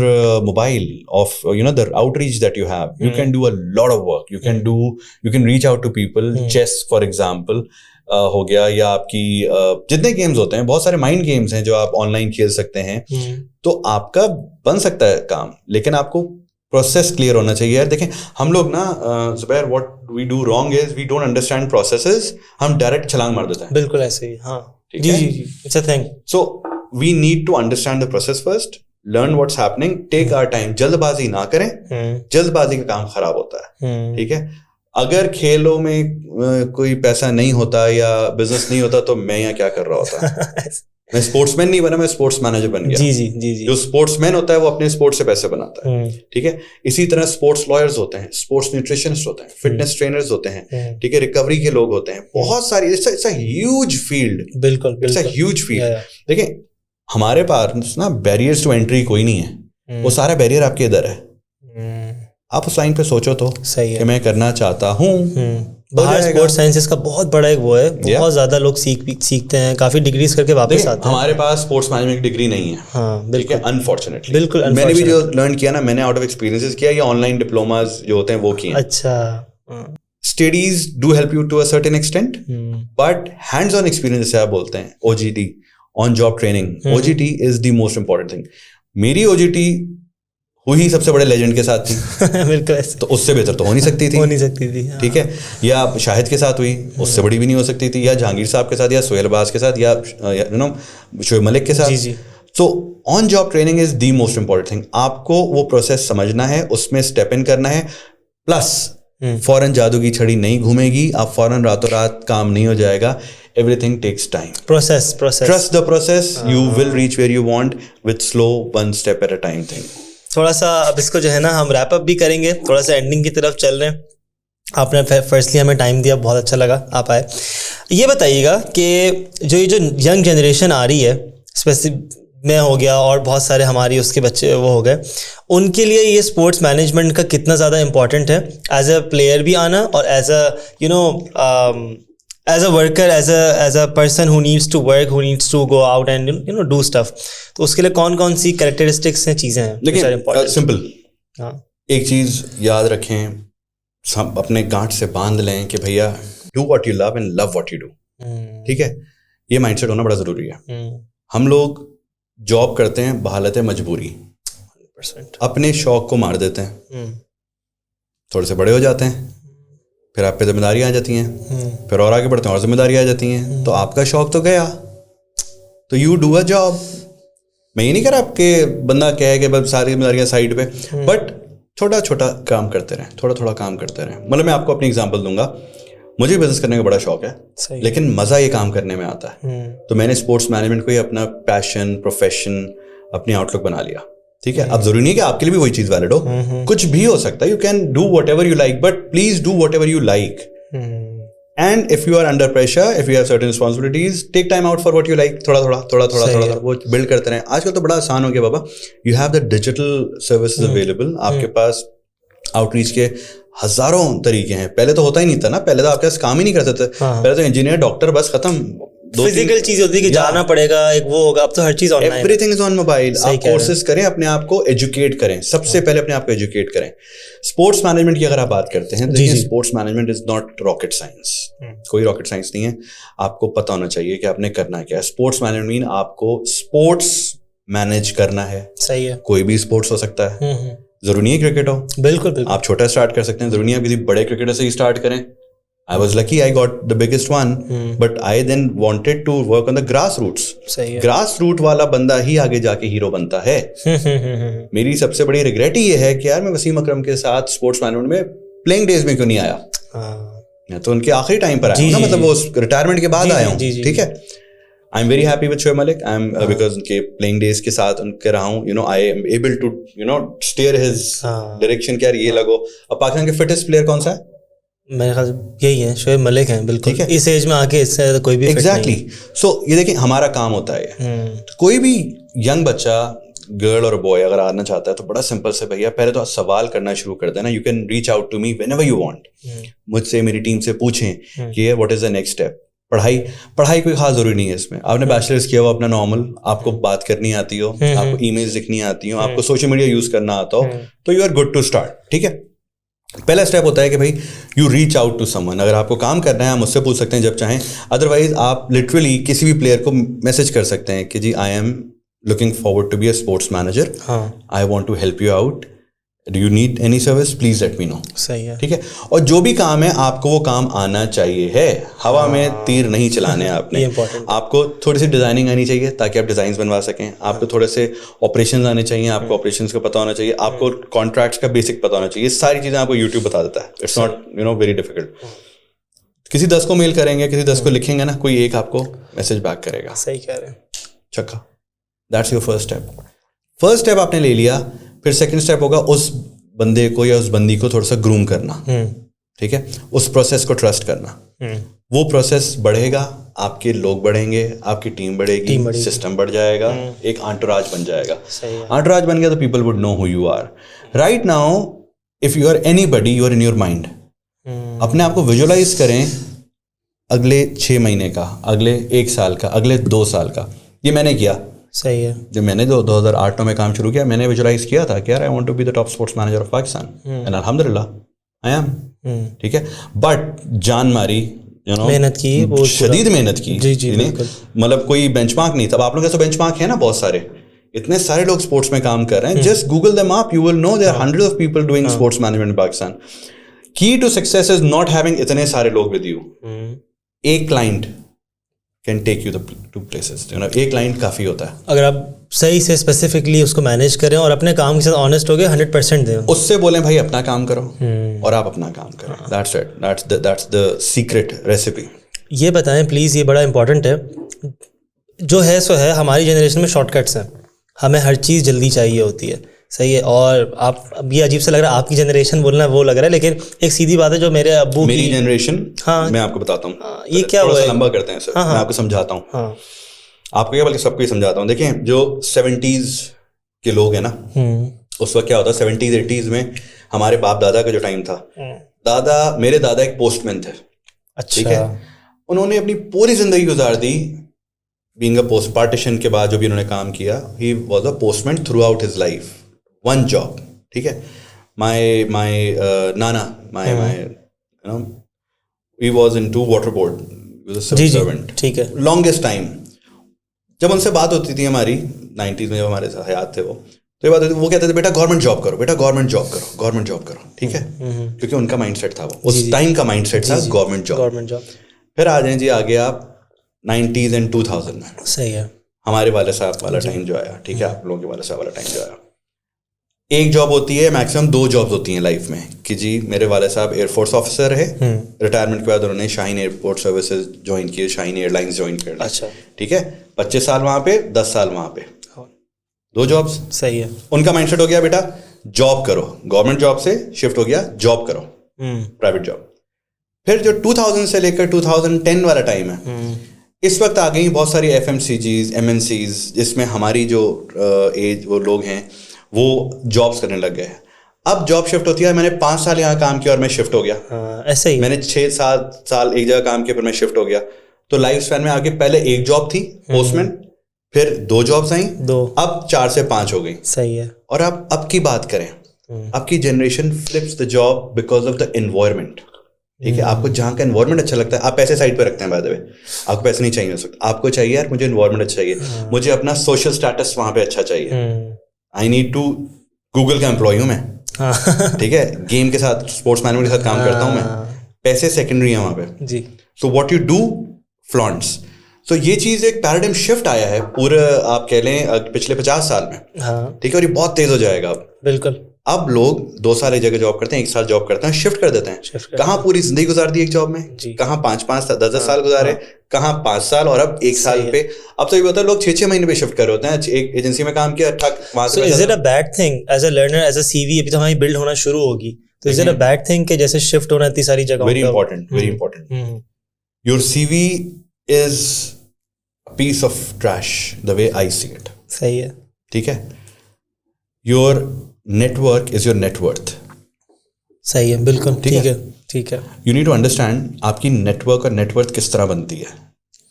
mobile, of the outreach that you have, you can do a lot of work, you can reach out to people. चेस for example हो गया, या आपकी जितने games होते हैं, बहुत सारे माइंड गेम्स हैं जो आप ऑनलाइन खेल सकते हैं। तो आपका बन सकता है काम, लेकिन आपको प्रोसेस क्लियर होना चाहिए यार। देखें हम लोग ना Zubair, what we do wrong is we don't understand processes, हम डायरेक्ट छलांग मार देते हैं। बिल्कुल ऐसे ही, हाँ ठीक जी है? जी जी, it's a thing. So we need to understand the process first, learn what's happening, take our time, जल्दबाजी ना करें, जल्दबाजी का काम खराब होता है। ठीक है, अगर खेलों में कोई पैसा नहीं होता या बिजनेस नहीं होता तो मैं यहाँ क्या कर रहा होता? मैं स्पोर्ट्समैन नहीं बना, मैं स्पोर्ट्स मैनेजर बन गया। जी जी जी जी। जो स्पोर्ट्समैन होता है वो अपने स्पोर्ट्स से पैसे बनाता है। ठीक है, इसी तरह स्पोर्ट्स लॉयर्स होते हैं, स्पोर्ट्स न्यूट्रिशनिस्ट होते हैं, फिटनेस ट्रेनर्स होते हैं, ठीक है, रिकवरी के लोग होते हैं, बहुत सारी, इट्स अ ह्यूज फील्ड। बिल्कुल, इट्स अ ह्यूज फील्ड। देखिए हमारे पास ना बैरियर्स टू एंट्री कोई नहीं है, वो सारा बैरियर आपके इधर है। आप उस लाइन पे सोचो तो सही है कि मैं करना चाहता हूँ। बाहर स्पोर्ट्स साइंसेस का बहुत बड़ा एक वो है, बहुत ज्यादा लोग सीखते हैं, काफी डिग्रीज करके वापस आते हैं। हमारे पास स्पोर्ट्स मैनेजमेंट की डिग्री नहीं है। हाँ बिल्कुल, अनफॉर्चुनेटली। बिल्कुल, मैंने भी जो लर्न किया ना, मैंने आउट ऑफ एक्सपीरियंसेस किया, या ऑनलाइन डिप्लोमास जो होते हैं वो किए। अच्छा, studies do help you to a certain extent, but hands on experience जैसे आप बोलते हैं, OJT, on job training, OJT is the most important thing. मेरी OJT हुई सबसे बड़े लेजेंड के साथ थी बिल्कुल, तो उससे बेहतर तो हो नहीं सकती थी। हो नहीं सकती थी, हाँ। ठीक है, या शाहिद के साथ हुई, उससे बड़ी भी नहीं हो सकती थी, या जहांगीर साहब के साथ, या सोहेल बाज के साथ, या यू नो शोएब मलिक के साथ। जी जी। So on job training is the most important thing. आपको वो प्रोसेस समझना है, उसमें स्टेप इन करना है, प्लस फौरन जादू की छड़ी नहीं घूमेगी, आप फौरन रातों रात काम नहीं हो जाएगा। Everything takes time, process trust the process, you will reach where you want with slow one step at a time thing. थोड़ा सा अब इसको जो है ना हम रैप अप भी करेंगे, थोड़ा सा एंडिंग की तरफ चल रहे हैं। आपने फर्स्टली हमें टाइम दिया, बहुत अच्छा लगा आप आए। ये बताइएगा कि जो यंग जनरेशन आ रही है, स्पेसिफिक मैं हो गया और बहुत सारे हमारी उसके बच्चे वो हो गए, उनके लिए ये स्पोर्ट्स मैनेजमेंट का कितना ज़्यादा इम्पॉर्टेंट है, एज अ प्लेयर भी आना और as a as a worker, as a person who needs to work, who needs to go out and do stuff, तो उसके लिए कौन कौन सी कैरेक्टरिस्टिक्स हैं, चीज़ें हैं? देखिए सिंपल, हाँ, एक चीज़ याद रखें, सब अपने गांठ से बांध लें कि भैया do what you love and love what you do. ठीक है, ये माइंडसेट होना बड़ा ज़रूरी है। हम लोग जॉब करते हैं बहालत मजबूरी, 100% अपने शौक को मार देते हैं, थोड़े से बड़े हो जाते हैं, फिर आप पे जिम्मेदारियाँ आ जाती हैं, फिर और आगे बढ़ते हैं और जिम्मेदारियाँ आ जाती हैं, तो आपका शौक तो गया, तो यू डू अ जॉब। मैं ये नहीं कह रहा आपके बंदा कहे कि बस सारी जिम्मेदारियाँ साइड पे, बट छोटा छोटा काम करते रहें, थोड़ा थोड़ा काम करते रहें। मतलब मैं आपको अपनी एग्जांपल दूंगा, मुझे बिजनेस करने का बड़ा शौक है, लेकिन मज़ा ये काम करने में आता है। तो मैंने स्पोर्ट्स मैनेजमेंट को ही अपना पैशन, प्रोफेशन, अपनी आउटलुक बना लिया। ठीक है, अब जरूरी नहीं कि आपके लिए भी वही चीज वैलिड हो, कुछ भी हो सकता है। You can do whatever you like, but please do whatever you like. And if you are under pressure, if you have certain responsibilities, take time out for what you like. थोड़ा थोड़ा थोड़ा थोड़ा थोड़ा वो build करते रहें। आजकल तो बड़ा आसान हो गया बाबा, you have the digital services available. आपके पास आउटरीच के हजारों तरीके हैं। पहले तो होता ही नहीं था ना, पहले तो आपके पास काम ही नहीं करते थे। पहले तो इंजीनियर, डॉक्टर, बस खत्म। फिजिकल चीज होती है कि जाना पड़ेगा, एक वो होगा। अब तो हर चीज online, everything is on mobile. आप कोर्सेज करें, अपने आप को एजुकेट करें, सबसे पहले अपने आप को एजुकेट करें। स्पोर्ट्स मैनेजमेंट की अगर आप बात करते हैं, देखिए sports management is not rocket science, कोई रॉकेट साइंस नहीं है। आपको पता होना चाहिए कि आपने करना क्या है। स्पोर्ट्स मैनेजमेंट मीन आपको स्पोर्ट्स मैनेज करना है। सही है, कोई भी स्पोर्ट्स हो सकता है, जरूरी नहीं है क्रिकेट हो। बिल्कुल बिल्कुल, आप छोटा स्टार्ट कर सकते हैं, जरूरी नहीं है आप किसी बड़े क्रिकेटर से ही स्टार्ट करें। I was lucky I got the biggest one, but I then wanted to work on the grassroots. Grassroot वाला बंदा ही आगे जाके हीरो बनता है। मेरी सबसे बड़ी रिग्रेट ही ये है कि यार मैं वसीम अकरम के साथ स्पोर्ट्स मैनेजमेंट में प्लेइंग डेज में क्यों नहीं आया। मैं तो उनके आखिरी टाइम पर आया ना, मतलब वो रिटायरमेंट के बाद आया हूँ। ठीक है, I am very happy with Shoaib Malik. I am because उनके प्लेइंग डेज के साथ उनके रहा हूँ। I am able to steer his direction कि यार ये लगो। अब पाकिस्तान के फिटेस्ट प्लेयर कौन सा है? मेरे ख्याल यही है, शोएब मलिक हैं। बिल्कुल, ठीक है, इस एज में आके इससे तो कोई भी एग्जैक्टली। सो ये देखिए हमारा काम होता है, कोई भी यंग बच्चा, गर्ल और बॉय अगर आना चाहता है तो बड़ा सिंपल से भैया पहले तो सवाल करना शुरू कर देना। You can reach out to me whenever you want. मुझसे, मेरी टीम से पूछें कि what is the next step. पढ़ाई कोई खास जरूरी नहीं है इसमें। आपने बैचलर्स किया हो अपना नॉर्मल, आपको बात करनी आती हो, आपको ईमेल्स लिखनी आती हो, आपको सोशल मीडिया यूज करना आता हो, तो you are good to start. ठीक है, पहला स्टेप होता है कि भाई you reach out to someone. अगर आपको काम करना है आप मुझसे पूछ सकते हैं जब चाहें, अदरवाइज आप लिटरली किसी भी प्लेयर को मैसेज कर सकते हैं कि जी I am looking forward to be a sports manager, I want to help you out, do you need any service, please let me know. सही है। ठीक है, और जो भी काम है आपको वो काम आना चाहिए है, हवा में तीर नहीं चलाने आपने। ये important है। आपको थोड़ी सी डिजाइनिंग आनी चाहिए ताकि आप डिजाइन बनवा सकें, आपको थोड़े से ऑपरेशंस आने चाहिए, आपको ऑपरेशंस का पता होना चाहिए, आपको कॉन्ट्रैक्ट्स का बेसिक पता होना चाहिए। ये सारी चीजें आपको यूट्यूब बता देता है। It's not very difficult. किसी 10 को मेल करेंगे, किसी 10 को लिखेंगे ना, कोई एक आपको मैसेज बैक करेगा। सही कह रहे हैं। चक्का, that's your first step. First step आपने ले लिया, फिर सेकंड स्टेप होगा उस बंदे को या उस बंदी को थोड़ा सा ग्रूम करना। ठीक है, उस प्रोसेस को ट्रस्ट करना। वो प्रोसेस बढ़ेगा, आपके लोग बढ़ेंगे, आपकी टीम बढ़ेगी, सिस्टम बढ़ जाएगा, एक आंटराज बन जाएगा। आंटराज बन गया तो people would know who you are. Right now if you are anybody, you are in your mind. अपने आप को विजुअलाइज करें अगले 6 महीने का, अगले 1 साल का, अगले 2 साल का। ये मैंने किया। सही है। जब मैंने 2008 में काम शुरू किया, मैंने विजुअलाइज किया था कि यार I want to be the top sports manager of Pakistan, and अल्हम्दुलिल्लाह आई एम। ठीक है, बट जान मारी, यू नो, मेहनत की, बहुत शदीद मेहनत की। जी मतलब कोई बेंचमार्क नहीं था। आप लोगों के बेंचमार्क है ना बहुत सारे, इतने सारे लोग स्पोर्ट्स में काम कर रहे हैं। Just Google them up, you will know there are hundreds of people doing sports management in Pakistan. Key to success is not having इतने सारे लोग विद यू। एक client can take you to places, you know, एक client काफी होता है। अगर आप सही से स्पेसिफिकली उसको मैनेज करें और अपने काम के साथ ऑनेस्ट हो गए, 100% दें। उससे बोलें भाई अपना काम करो और आप अपना काम करो। That's it, that's the secret recipe. ये बताएं प्लीज़, ये बड़ा इंपॉर्टेंट है। जो है सो है, हमारी जनरेशन में शॉर्टकट्स हैं, हमें हर चीज़ जल्दी चाहिए होती है। सही है। और आप, अब ये अजीब सा लग रहा है आपकी जनरेशन बोलना, वो लग रहा है, लेकिन एक सीधी बात है जो मेरे अब्बू मेरी जनरेशन, हाँ, मैं आपको बताता हूँ। ये क्या थोड़ा हुआ सा है? लंबा करते हैं सर, मैं आपको समझाता हूँ। आपको क्या, बल्कि सबको ही समझाता हूँ। देखिए, जो 70s के लोग हैं ना, उस वक्त क्या होता है, 70s 80s में हमारे बाप दादा का जो टाइम था, मेरे दादा एक पोस्टमैन थे। अच्छा। ठीक है, उन्होंने अपनी पूरी जिंदगी गुजार दी बीइंग अ पोस्ट। पार्टीशन के बाद जो भी उन्होंने काम किया, he was a postman throughout his life, one job. ठीक है, माय नाना, my you know, he was into water board, he was a civil servant. ठीक है, लॉन्गेस्ट टाइम। जब उनसे बात होती थी हमारी 90s में, जब हमारे साथ हयात थे वो, तो ये बात होती, वो कहते थे बेटा गवर्नमेंट जॉब करो, बेटा गवर्नमेंट जॉब करो, गवर्नमेंट जॉब करो। ठीक है, क्योंकि उनका माइंडसेट था, वो उस टाइम का माइंडसेट था गवर्नमेंट जॉब। फिर आ जाएं जी आगे आप 90s एंड 2000 में। सही है। हमारे वाले साहब वाला टाइम जो आया, ठीक है, आप लोगों के वाले साहब वाला टाइम जो आया, एक जॉब होती है, मैक्सिमम 2 जॉब्स होती हैं लाइफ में। कि जी मेरे वाले साहब एयरफोर्स ऑफिसर है, रिटायरमेंट के बाद उन्होंने शाहीन एयरपोर्ट सर्विसेज ज्वाइन किए, शाहीन एयरलाइंस ज्वाइन कर ली। अच्छा। ठीक है, 25 साल वहाँ पे, 10 साल वहाँ पे, 2 जॉब्स। सही है। उनका माइंडसेट हो गया बेटा जॉब करो, गवर्नमेंट जॉब से शिफ्ट हो गया जॉब करो, प्राइवेट जॉब। फिर जो 2000 से लेकर 2010 वाला टाइम है, इस वक्त आ गई बहुत सारी FMCGs, MNCs, जिसमें हमारी जो एज वो लोग हैं वो जॉब्स करने लग गए। अब जॉब शिफ्ट होती है, मैंने 5 साल यहाँ काम किया और मैं शिफ्ट हो गया। ऐसे ही मैंने 6-7 साल एक जगह काम किया, फिर मैं शिफ्ट हो गया। तो लाइफ स्पैन में आगे पहले एक जॉब थी पोस्टमैन, फिर 2 जॉब्स आई, अब 4 से 5 हो गई। सही है। और अब की बात करें, आपकी generation flips the job because of the environment. ठीक है, आपको जहाँ का एनवायरमेंट अच्छा लगता है, आप पैसे साइड पे रखते हैं, बाय द वे, आपको पैसे नहीं चाहिए हो सकता, आपको चाहिए यार मुझे एनवायरमेंट अच्छा चाहिए, मुझे अपना सोशल स्टेटस वहाँ पे अच्छा चाहिए। आई नीड टू, गूगल का एम्प्लॉय हूँ मैं, ठीक है, गेम के साथ, स्पोर्ट्स मैनेजमेंट के साथ काम करता हूँ मैं, पैसे सेकेंडरी है वहाँ पे जी। So what you do flaunts. तो ये चीज़ एक पैराडाइम शिफ्ट आया है पूरे, आप कह लें पिछले 50 साल में। ठीक है, और ये बहुत तेज हो जाएगा अब। बिल्कुल। अब लोग 2 साल एक जगह जॉब करते हैं, 1 साल जॉब करते हैं, शिफ्ट कर देते हैं। कहाँ पूरी जिंदगी गुजार दी एक जॉब में, कहाँ 5-5 10 साल गुजारे, कहाँ 5 साल और अब 1 साल पे। अब तो ये होता है लोग 6-6 महीने पे शिफ्ट कर होते हैं। एक एजेंसी में काम किया, ठक वहां से। Is it a bad thing as a learner, as a CV अभी तो हमारी बिल्ड होना शुरू होगी, तो is it a bad thing कि जैसे शिफ्ट होना इतनी सारी जगह? Very important. Your CV is a piece of trash the way I see it. सही है। ठीक है, your network is your net worth. सही है, बिल्कुल ठीक है, ठीक है। You need to understand आपकी नेटवर्क और नेटवर्थ किस तरह बनती है।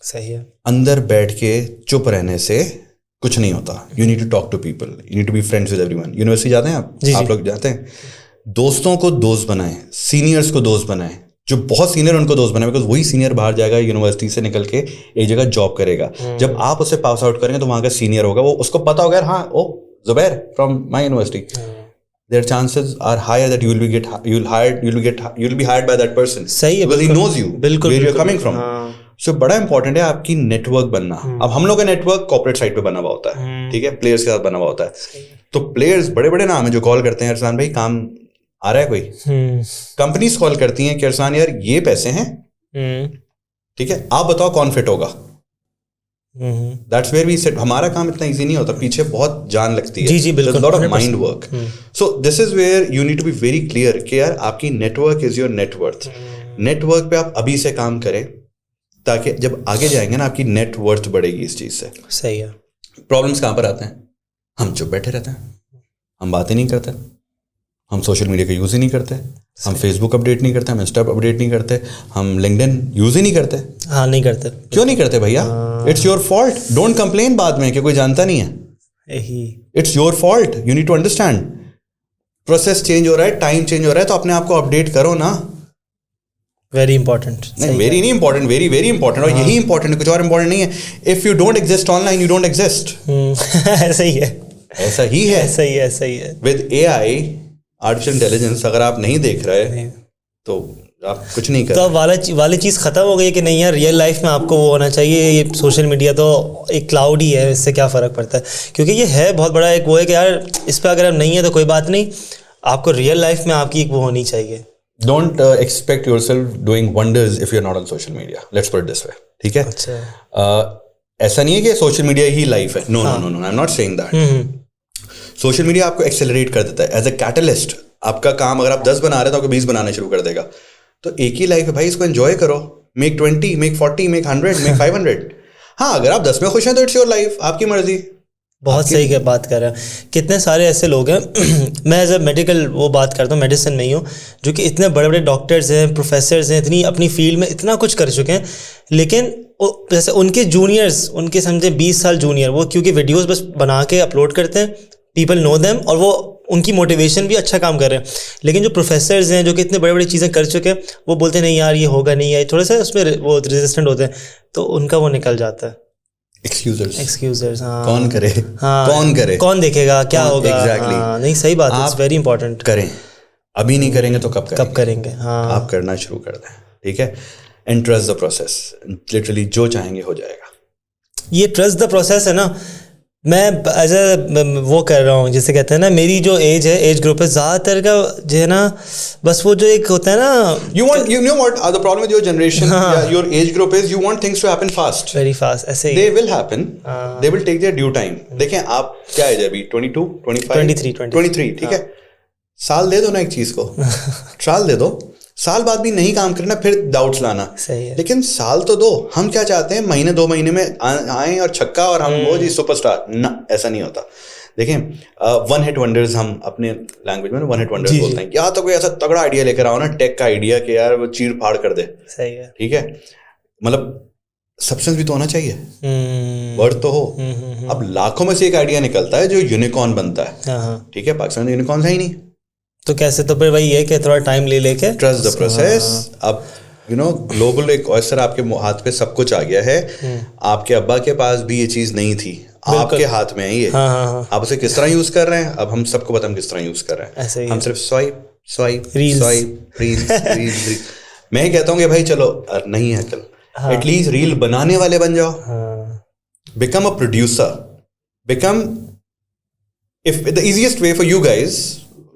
सही है। अंदर बैठ के चुप रहने से कुछ नहीं होता। You need to talk to people. You need to be friends with everyone. University जाते हैं आप लोग जाते हैं, दोस्तों को दोस्त बनाएं, सीनियर्स को दोस्त बनाएं। जो बहुत सीनियर उनको दोस्त बनाए, बिकॉज वही सीनियर बाहर जाएगा यूनिवर्सिटी से निकल के एक जगह जॉब करेगा। जब आप उसे पास आउट करेंगे तो वहां का सीनियर होगा, वो उसको पता होगा यार, हाँ ओ Zubair from my university, their chances are higher that you'll be hired by that person. सही है, because he knows you, बिल्कुल, where you're बिल्कुल, coming from. सो बड़ा इंपॉर्टेंट है आपकी नेटवर्क बनना. अब हम लोग का नेटवर्क कॉर्पोरेट साइड पे बना हुआ होता है, ठीक है, प्लेयर्स के साथ बना हुआ होता है. तो प्लेयर्स बड़े बड़े नाम है जो कॉल करते हैं, अरसान भाई काम आ रहा है कोई. कंपनीज कॉल करती हैं कि अरसान यार ये पैसे हैं, ठीक है, आप बताओ कौन फिट होगा. दैट्स वेयर वी सेड हमारा काम इतना इजी नहीं होता, पीछे बहुत जान लगती है. जी जी बिल्कुल, lot of mind work. So this is where you need to be very clear कि यार आपकी network is your net worth. Network पे आप अभी से काम करें ताकि जब आगे जाएंगे ना आपकी नेटवर्थ बढ़ेगी इस चीज से. सही है. प्रॉब्लम्स कहाँ पर आते हैं? हम चुप बैठे रहते हैं, हम बातें नहीं करते, हम सोशल मीडिया का यूज ही नहीं करते, हम फेसबुक अपडेट नहीं करते, हम इंस्टा अपडेट नहीं करते, हम लिंक्डइन यूज ही नहीं करते. हाँ नहीं करते. क्यों नहीं करते भैया? It's your fault. Don't complain बाद में कि कोई जानता नहीं है. It's your fault. You need to understand. Process change हो रहा है, टाइम चेंज हो रहा है, तो अपने आप को अपडेट करो ना. Very important. वेरी नहीं इंपॉर्टेंट, वेरी वेरी इंपॉर्टेंट. और यही इंपॉर्टेंट है, कुछ और इंपॉर्टेंट नहीं है. If you don't exist online you don't exist. ऐसा ही है, ऐसा ही है, ऐसा ही है, ऐसा ही है. विद एआई, आर्टिफिशियल इंटेलिजेंस, अगर आप नहीं देख रहे तो आप कुछ नहीं कर. तो अब वाली चीज़ खत्म हो गई है कि नहीं यार रियल लाइफ में आपको वो होना चाहिए. ये सोशल मीडिया तो एक क्लाउड ही है, इससे क्या फ़र्क पड़ता है. क्योंकि ये है बहुत बड़ा एक वो है कि यार इस पर अगर आप नहीं है तो कोई बात नहीं, आपको रियल लाइफ में आपकी एक वो होनी चाहिए. Don't expect yourself doing wonders if you're not on social media. Let's put it this way. ठीक है? अच्छा. ऐसा नहीं है कि सोशल मीडिया ही लाइफ है. No no no no, I am not saying that. Social media आपको एक्सेलरेट कर देता है एज अ कैटलिस्ट. आपका काम अगर आप 10 बना रहे हो तो आपको 20 बनाना शुरू कर देगा. तो एक ही लाइफ है भाई, इसको एंजॉय करो. Make 20, make 40, make 100, make 500. हाँ, अगर आप 10 में खुश हैं तो इट्स योर लाइफ, आपकी मर्जी. बहुत सही क्या बात कर रहे हैं. कितने सारे ऐसे लोग हैं मैं एज अ मेडिकल वो बात करता हूँ, मेडिसिन में ही हूँ, जो कि इतने बड़े बड़े डॉक्टर्स हैं, प्रोफेसर्स हैं, इतनी अपनी फील्ड में इतना कुछ कर चुके हैं, लेकिन जैसे उनके जूनियर्स, उनके समझे 20 साल जूनियर, वो क्योंकि वीडियोस बस बना के अपलोड करते हैं, पीपल नो देम, और वो उनकी मोटिवेशन भी अच्छा काम कर रहे हैं. लेकिन जो प्रोफेसर्स हैं जो कि इतने बड़े बड़ी चीज़ें कर चुके हैं, वो बोलते हैं नहीं यार ये होगा नहीं है, थोड़ा सा उसमें वो रेजिस्टेंट होते हैं, तो उनका वो निकल जाता है. एक्सक्यूजर्स. हाँ. कौन करे? हाँ. कौन करे? कौन देखेगा? क्या होगा? एग्जैक्टली. हाँ, नहीं सही बात है. It's very important. करें. अभी नहीं करेंगे तो कब करेंगे? हाँ. आप करना शुरू कर दें. ठीक है. And trust the process. Literally जो चाहेंगे हो जाएगा. ये ट्रस्ट द प्रोसेस है ना, मैं एज ए वो कर रहा हूँ, जैसे कहते हैं ना, मेरी जो एज है, एज ग्रुप है, ज़्यादातर का जो है ना, बस वो जो एक होता है ना, you know what the problem with your generation, your age group is you want things to happen fast, very fast. ऐसे ही they will happen, they will take their due time. देखें आप क्या एज है अभी? 22, 25, 23. ठीक है. साल दे दो ना एक चीज को. साल दे दो. साल बाद भी नहीं काम करना, फिर डाउट्स लाना. सही है. लेकिन साल तो दो. हम क्या चाहते हैं? महीने 2 महीने में आए और छक्का और हम वो जी सुपरस्टार. ना, ऐसा नहीं होता. देखें, वन हिट वंडर्स, हम अपने लैंग्वेज में वन हिट वंडर्स बोलते हैं. या तो कोई ऐसा तगड़ा आइडिया लेकर आओ ना, टेक का आइडिया, कि यार वो चीर फाड़ कर दे. सही है. ठीक है. मतलब सब्सटेंस भी तो होना चाहिए, वर्ड तो हो. अब लाखों में से एक आइडिया निकलता है जो यूनिकॉर्न बनता है. ठीक है. पाकिस्तान में यूनिकॉर्न है ही नहीं, तो कैसे? तो फिर वही है कि थोड़ा टाइम ले लेके ट्रस्ट द प्रोसेस. अब ग्लोबल एक ऑयस्टर आपके हाथ पे सब कुछ आ गया है. आपके अब्बा के पास भी ये चीज नहीं थी, आपके हाथ में है ये. आप उसे किस तरह यूज कर रहे हैं, अब हम सबको पता हम किस तरह यूज कर रहे हैं. हम सिर्फ स्वाइप रील्स. मैं ही कहता हूँ कि भाई चलो, नहीं है कल, एटलीस्ट रील बनाने वाले बन जाओ. Become a producer. Become, if the easiest way for you guys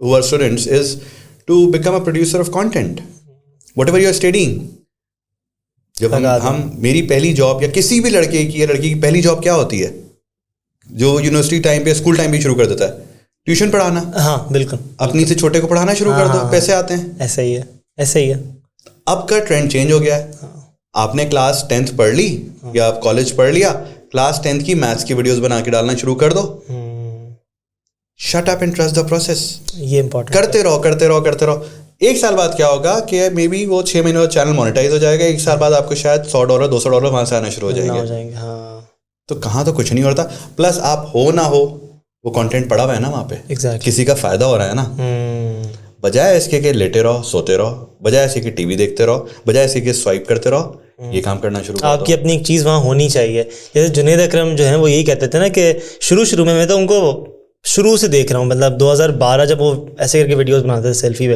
who are students is to become a producer of content, whatever you are studying. जब हम मेरी पहली जॉब, या किसी भी लड़के की या लड़की की पहली जॉब क्या होती है, जो यूनिवर्सिटी टाइम पे, स्कूल टाइम पे शुरू कर देता है? ट्यूशन पढ़ाना. हाँ बिल्कुल. अपनी से छोटे को पढ़ाना शुरू कर दो, पैसे आते हैं. ऐसा ही है, ऐसा ही है. अब का ट्रेंड चेंज हो गया है. आपने क्लास 10th पढ़ ली या आप कॉलेज पढ़ लिया, क्लास 10th की मैथ्स की वीडियोस बना के डालना शुरू कर दो. Shut up and trust the process. ये इंपॉर्टेंट. करते रहो. एक साल बाद क्या होगा कि मे बी वो 6 महीने बाद चैनल मोनेटाइज हो जाएगा. एक साल बाद आपको शायद $100, $200 वहां से आना शुरू हो जाएंगे. हाँ. तो कहाँ तो कुछ नहीं होता. प्लस आप हो ना हो, वो कंटेंट पड़ा हुआ है ना वहाँ पे. Exactly. किसी का फायदा हो रहा है ना. बजाय इसके कि लेटे रहो, सोते रहो, बजाय ऐसे कि टीवी देखते रहो, बजाय ऐसे कि स्वाइप करते रहो, ये काम करना शुरू कर दो. आपकी अपनी एक चीज़ वहाँ होनी चाहिए. जैसे जुनैद अकरम जो है वो यही कहते थे ना कि शुरू में मैं तो उनको शुरू से देख रहा हूँ, मतलब 2012 जब वो ऐसे करके वीडियोस बनाते थे सेल्फी पे,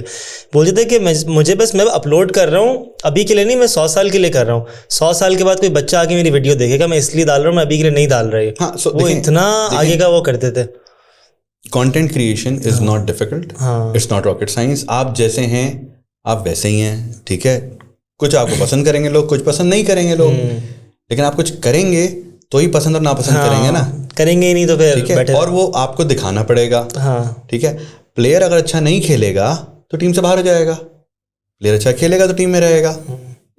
बोलते थे कि मुझे बस मैं अपलोड कर रहा हूँ अभी के लिए नहीं, मैं 100 साल के लिए कर रहा हूँ, 100 साल के बाद कोई बच्चा आके मेरी वीडियो देखेगा, मैं इसलिए डाल रहा हूँ, मैं अभी के लिए नहीं डाल रही। हाँ, so वो इतना आगे का वो करते थे। Content creation is not difficult, हाँ। It's not rocket science. आप जैसे हैं आप वैसे ही हैं, ठीक है। कुछ आपको पसंद करेंगे लोग, कुछ पसंद नहीं करेंगे लोग, लेकिन आप कुछ करेंगे तो ही पसंद और नापसंद करेंगे ना, करेंगे ही नहीं तो फिर ठीक है। बैठे और वो आपको दिखाना पड़ेगा, हाँ। ठीक है। प्लेयर अगर अच्छा नहीं खेलेगा तो टीम से बाहर हो जाएगा, प्लेयर अच्छा खेलेगा तो टीम में रहेगा।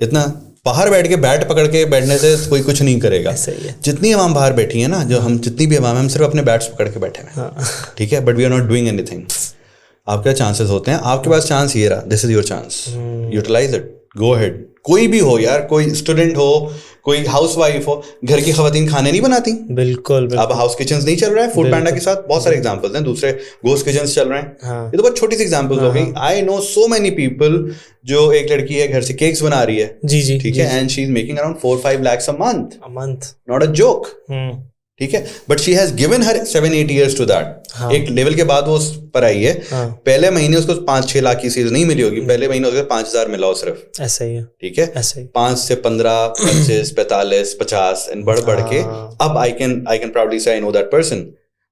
इतना बाहर बैठ के बैट पकड़ के बैठने से कोई कुछ नहीं करेगा। सही है। जितनी आवाम बाहर बैठी है ना, जो हम जितनी भी आवाम है, हम सिर्फ अपने बैट्स पकड़ के बैठे हैं, ठीक है, but we are not doing anything. आपके चांसेस होते हैं, आपके पास चांस ये रहा, this is your chance, utilize it, go ahead. कोई भी हो यार, कोई स्टूडेंट हो, कोई हाउसवाइफ हो, घर की खवातीन खाने नहीं बनाती, बिल्कुल। अब हाउस किचन्स नहीं चल रहा है फूड पैंडा के साथ, बहुत सारे एग्जांपल्स हैं, दूसरे घोस्ट किचन्स चल रहे हैं। हाँ। ये तो बहुत छोटी सी एग्जांपल्स हो गई। I know so many people, जो एक लड़की है घर से केक्स बना रही है, जी, ठीक है, and she is making around 4-5 lakhs a month, month, not a joke, ठीक है, but she has given her 7-8 years to that. एक लेवल के बाद वो उस पर आई है। पहले महीने उसको 5-6 लाख की सेल्स नहीं मिली होगी, पहले महीने उसको 5,000 मिला हो सिर्फ, ऐसा ही है, ठीक है, ऐसा ही। 5 से 15, 25, 45, 50 एंड बढ़ के अब आई can proudly say I know that person,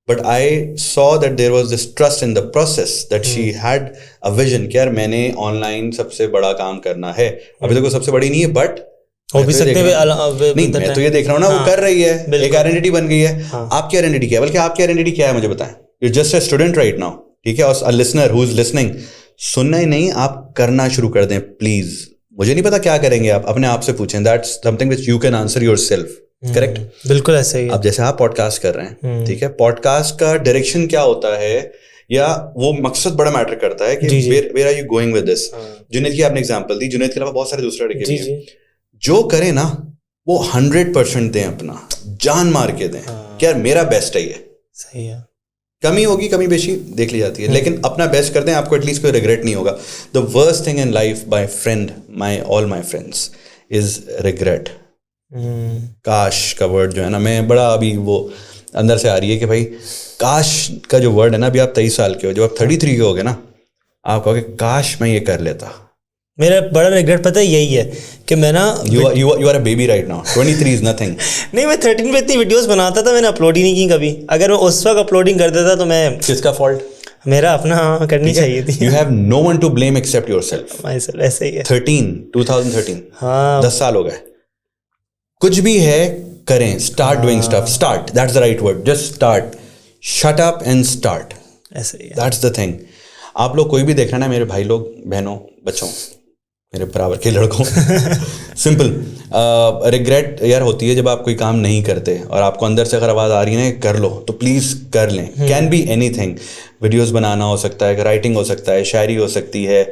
but I saw that there was this trust in the process, that she had a vision कि यार मैंने ऑनलाइन सबसे बड़ा काम करना है। अभी तक वो सबसे बड़ी नहीं है, बट हो भी सकते हैं। नहीं, मैं तो ये देख रहा हूँ ना, वो कर रही है, एक आइडेंटिटी बन गई है। आपकी आइडेंटिटी क्या है, बल्कि आपकी आइडेंटिटी क्या है मुझे बताएं। You just a student right now, ठीक है, और a listener who is listening, सुनना ही नहीं, आप करना शुरू कर दें प्लीज। मुझे नहीं पता क्या करेंगे आप, अपने आप से पूछें, that's something which you can answer yourself, correct? बिल्कुल ऐसा ही है। अब जैसे आप पॉडकास्ट कर रहे हैं, ठीक है, पॉडकास्ट का डायरेक्शन क्या होता है, या वो मकसद बड़ा मैटर करता है कि where are you going with this. Junaid की आपने एग्जांपल दी, जुनैद के अलावा बहुत सारे दूसरे लड़के भी हैं, जो करें ना वो 100% दें, अपना जान मार के दें कि यार मेरा बेस्ट है ये। सही है। कमी होगी, कमी बेशी देख ली जाती है, लेकिन अपना बेस्ट कर दें, आपको एटलीस्ट कोई रिग्रेट नहीं होगा। The worst thing in life by friend, all my friends, is regret. काश का वर्ड जो है ना, मैं बड़ा अभी वो अंदर से आ रही है कि भाई काश का जो वर्ड है ना, अभी आप 23 साल के हो, जब आप 33 के होगे ना, आप कहोगे काश मैं ये कर लेता। मेरा बड़ा रिग्रेट पता है यही है कि मैं ना you are a baby right now, 23 is nothing। नहीं, मैं 13 पे इतनी वीडियोस बनाता था, मैंने अपलोड ही नहीं की कभी। अगर मैं उस वक्त अपलोडिंग कर देता तो मैं, किसका फॉल्ट? मेरा अपना करनी चाहिए थी। You have no one to blame except yourself। ऐसे ही है। 2013 हाँ, 10 साल हो गए। कुछ भी है करें, start doing stuff, start, that's the right word, just start, shut up and start, ऐसे ही है, दैट्स द थिंग। आप लोग कोई भी देख रहे ना, मेरे भाई लोग, बहनों, बच्चों, मेरे बराबर के लड़कों, सिंपल रिग्रेट यार होती है जब आप कोई काम नहीं करते, और आपको अंदर से अगर आवाज़ आ रही है ना कर लो, तो प्लीज़ कर लें। कैन बी एनीथिंग, वीडियोस बनाना हो सकता है, राइटिंग हो सकता है, शायरी हो सकती है,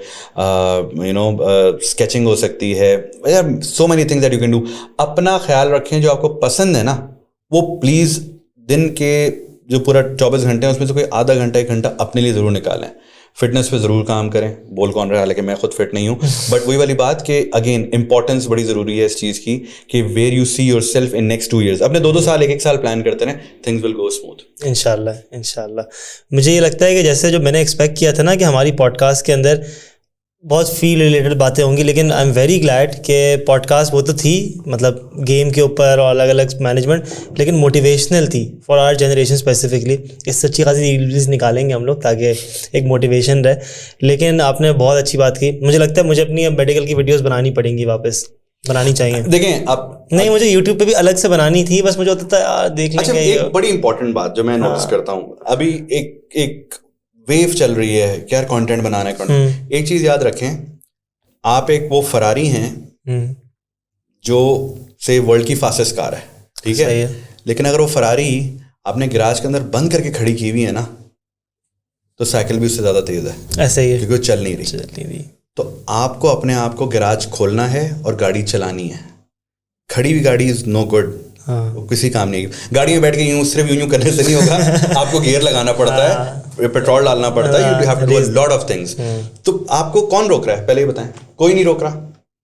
स्केचिंग हो सकती है, यार so many things that you can do. अपना ख्याल रखें, जो आपको पसंद है ना, वो प्लीज़ दिन के जो पूरा 24 घंटे हैं उसमें से कोई आधा घंटा 1 घंटा अपने लिए ज़रूर निकालें। फिटनेस पे ज़रूर काम करें, बोल कौन रहा है, हालांकि मैं खुद फिट नहीं हूँ, बट वही वाली बात कि अगेन इंपॉर्टेंस बड़ी ज़रूरी है इस चीज़ की, कि where you see yourself in next 2 years। अपने 2-2 साल 1-1 साल प्लान करते रहें, थिंग्स विल गो स्मूथ इंशाल्लाह। मुझे ये लगता है कि जैसे जो मैंने एक्सपेक्ट किया था ना कि हमारी पॉडकास्ट के अंदर बहुत फील रिलेटेड बातें होंगी, लेकिन आई एम वेरी ग्लैड कि पॉडकास्ट वो तो थी, मतलब गेम के ऊपर और अलग अलग मैनेजमेंट, लेकिन मोटिवेशनल थी फॉर आवर जनरेशन स्पेसिफिकली। इससे अच्छी खासी रील्स निकालेंगे हम लोग ताकि एक मोटिवेशन रहे। लेकिन आपने बहुत अच्छी बात की। मुझे लगता है मुझे अपनी अब मेडिकल की वीडियोस बनानी पड़ेंगी, वापस बनानी चाहिए। देखें आप, नहीं, मुझे यूट्यूब पे भी अलग से बनानी थी, बस मुझे होता था यार देख लेंगे। अच्छा, एक बड़ी इंपॉर्टेंट बात जो मैं नोटिस करता हूँ, अभी एक वेव चल रही है कि यार कंटेंट बनाना है। एक चीज याद रखें, आप एक वो फरारी हैं जो से वर्ल्ड की फास्टेस्ट कार है, ठीक है, लेकिन अगर वो फरारी आपने गैराज के अंदर बंद करके खड़ी की हुई है ना, तो साइकिल भी उससे ज्यादा तेज है, ऐसे ही है, क्योंकि वो चल नहीं रही। तो आपको अपने आप को गैराज खोलना है और गाड़ी चलानी है। खड़ी हुई गाड़ी इज नो गुड, किसी काम नहीं। गाड़ी में बैठ के सिर्फ यूं करने से नहीं होगा, आपको गियर लगाना पड़ता है, पेट्रोल डालना पड़ता है, you have to do a lot of things. तो आपको कौन रोक रहा है, पहले ही बताएं। कोई नहीं रोक रहा,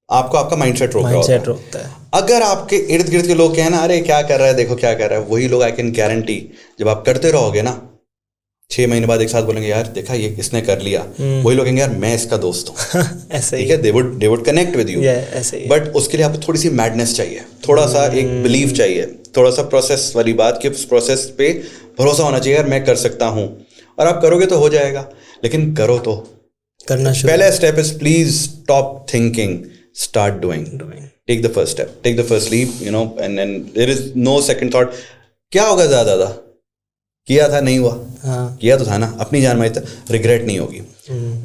आपको आपका माइंडसेट रोक रहा है। अगर आपके इर्द गिर्द के लोग कहें ना, अरे क्या कर रहा है, देखो क्या कर रहा है, वही लोग आई कैन गारंटी जब आप करते रहोगे ना, 6 महीने बाद एक साथ बोलेंगे यार देखा ये किसने कर लिया, वही लोग कहेंगे यार मैं इसका दोस्त हूँ। ऐसे ठीक है, they would connect with you, ऐसे ही। बट उसके लिए आपको थोड़ी सी मैडनेस चाहिए, थोड़ा सा एक बिलीव चाहिए, थोड़ा सा प्रोसेस वाली बात कि उस प्रोसेस पे भरोसा होना चाहिए, यार मैं कर सकता हूँ, और आप करोगे तो हो जाएगा। लेकिन करो तो करना शुरू। पहला step is please stop thinking, start doing. Take the first step, take the first leap, you know, and there is no second thought. क्या होगा ज्यादा किया था नहीं हुआ, हाँ। किया तो था ना, अपनी जान मारी, रिग्रेट नहीं होगी।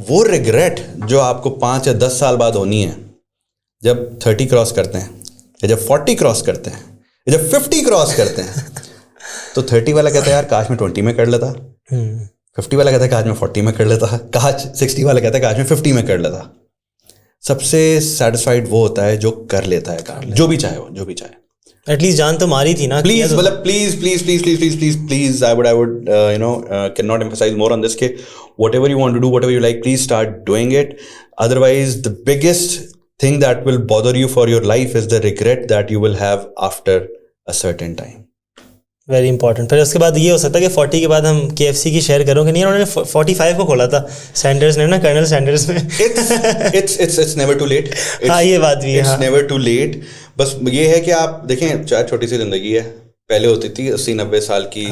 वो रिग्रेट जो आपको 5 या 10 साल बाद होनी है, जब 30 क्रॉस करते हैं, या जब 40 क्रॉस करते हैं, या जब 50 क्रॉस करते हैं, तो 30 वाला कहता है यार काश मैं 20 में कर लेता, 50 वाला कहता है काश मैं 40 में कर लेता, काश 60 वाला कहता है काश मैं 50 में कर लेता। सबसे सेटिस्फाइड वो होता है जो कर लेता है काम, जो भी चाहे वो, जो भी चाहे। एटलीस्ट जान तो मारी थी ना। प्लीज, मतलब please I would you know cannot emphasise more on this के whatever you want to do, whatever you like, please start doing it. Otherwise the biggest thing that will bother you for your life is the regret that you will have after a certain time. Very important. फिर उसके बाद ये हो सकता है कि 40 के बाद हम KFC की शेयर करोगे नहीं, उन्होंने 45 को खोला था सैंडर्स ने ना, कर्नल सैंडर्स में। It's never too late. हाँ, ये बात भी है। It's never too late. बस ये है कि आप देखें, चाहे छोटी सी जिंदगी है, पहले होती थी 80-90 साल की,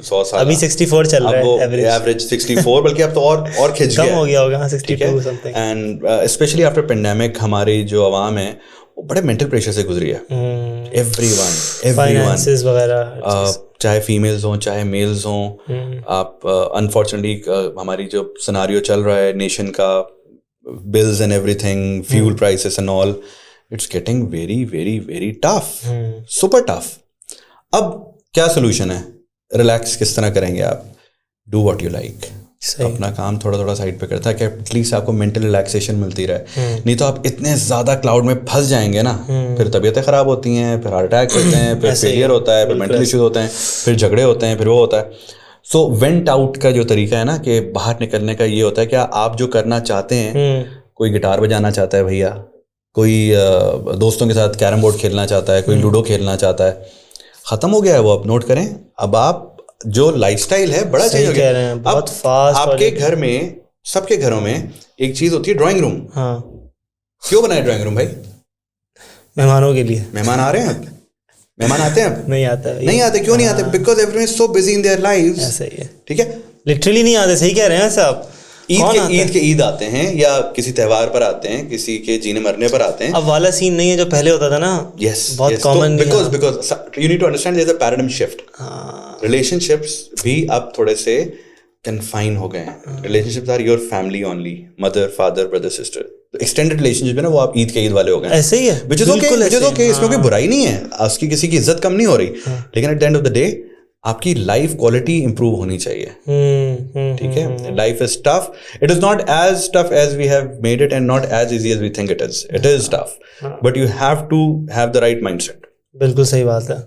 100 साल, अभी 64 चल रहा है एवरेज 64, बल्कि अब तो और खिंच गया, कम हो गया होगा, 62 something. And specially after pandemic हमारी जो आवाम है वो बड़े मेंटल प्रेशर से गुजरी है। एवरीवन फाइनेंसेस वगैरह, चाहे फीमेल्स हों चाहे मेल्स हों। आप अनफॉर्चुनेटली हमारी जो सिनारियो चल रहा है नेशन का, bills and everything, fuel prices and all, it's getting very very very tough, super tough. अब क्या सोल्यूशन है? रिलैक्स किस तरह करेंगे आप? डू व्हाट यू लाइक, अपना काम थोड़ा थोड़ा साइड पे करता है कि एटलीस्ट आपको मेंटल रिलैक्सेशन मिलती रहे। नहीं तो आप इतने ज़्यादा क्लाउड में फंस जाएंगे ना, फिर तबीयतें ख़राब होती हैं, फिर हार्ट अटैक होते हैं, फिर फेलियर होता है, फिर मेंटल इश्यूज होते हैं, फिर झगड़े होते हैं, फिर वो होता है। सो वेंट आउट का जो तरीका है ना, कि बाहर निकलने का, ये होता है कि आप जो करना चाहते हैं, कोई गिटार बजाना चाहता है भैया, कोई दोस्तों के साथ कैरम बोर्ड खेलना चाहता है, कोई लूडो खेलना चाहता है, ख़त्म हो गया है वो। अब नोट करें, अब आप जो लाइफस्टाइल है बड़ा चेंज हो गया। बहुत फास्ट। आपके घर में, सबके घरों में एक चीज होती है, ड्राइंग रूम। हाँ। क्यों बनाया ड्राइंग रूम भाई? मेहमानों के लिए। मेहमान आ रहे हैं, मेहमान आते हैं? नहीं आते। नहीं आते, क्यों नहीं आते? Because everyone is so busy in their lives. ऐसा ही है, ठीक है, लिटरली नहीं आते। सही कह रहे हैं आप। ईद आते हैं, या किसी त्योहार पर आते हैं, किसी के जीने मरने पर आते हैं। अब वाला सीन नहीं है जो पहले होता था ना। यस, बहुत common. Because you need to understand there is a paradigm shift. Relationships भी अब थोड़े से कन्फाइन हो गए हैं। Relationships are your family only, mother father brother sister. Extended relationship है ना, वो आप ईद के ईद वाले हो गए। ऐसे ही है, विच इज ओके, इसमें कोई बुराई नहीं है, उसकी किसी की इज्जत कम नहीं हो रही, लेकिन at the end of the day आपकी लाइफ क्वालिटी इंप्रूव होनी चाहिए। ठीक है, life is tough, it is not as tough as we have made it and not as easy as we think it is tough, but you have to have the right mindset. बिल्कुल सही बात है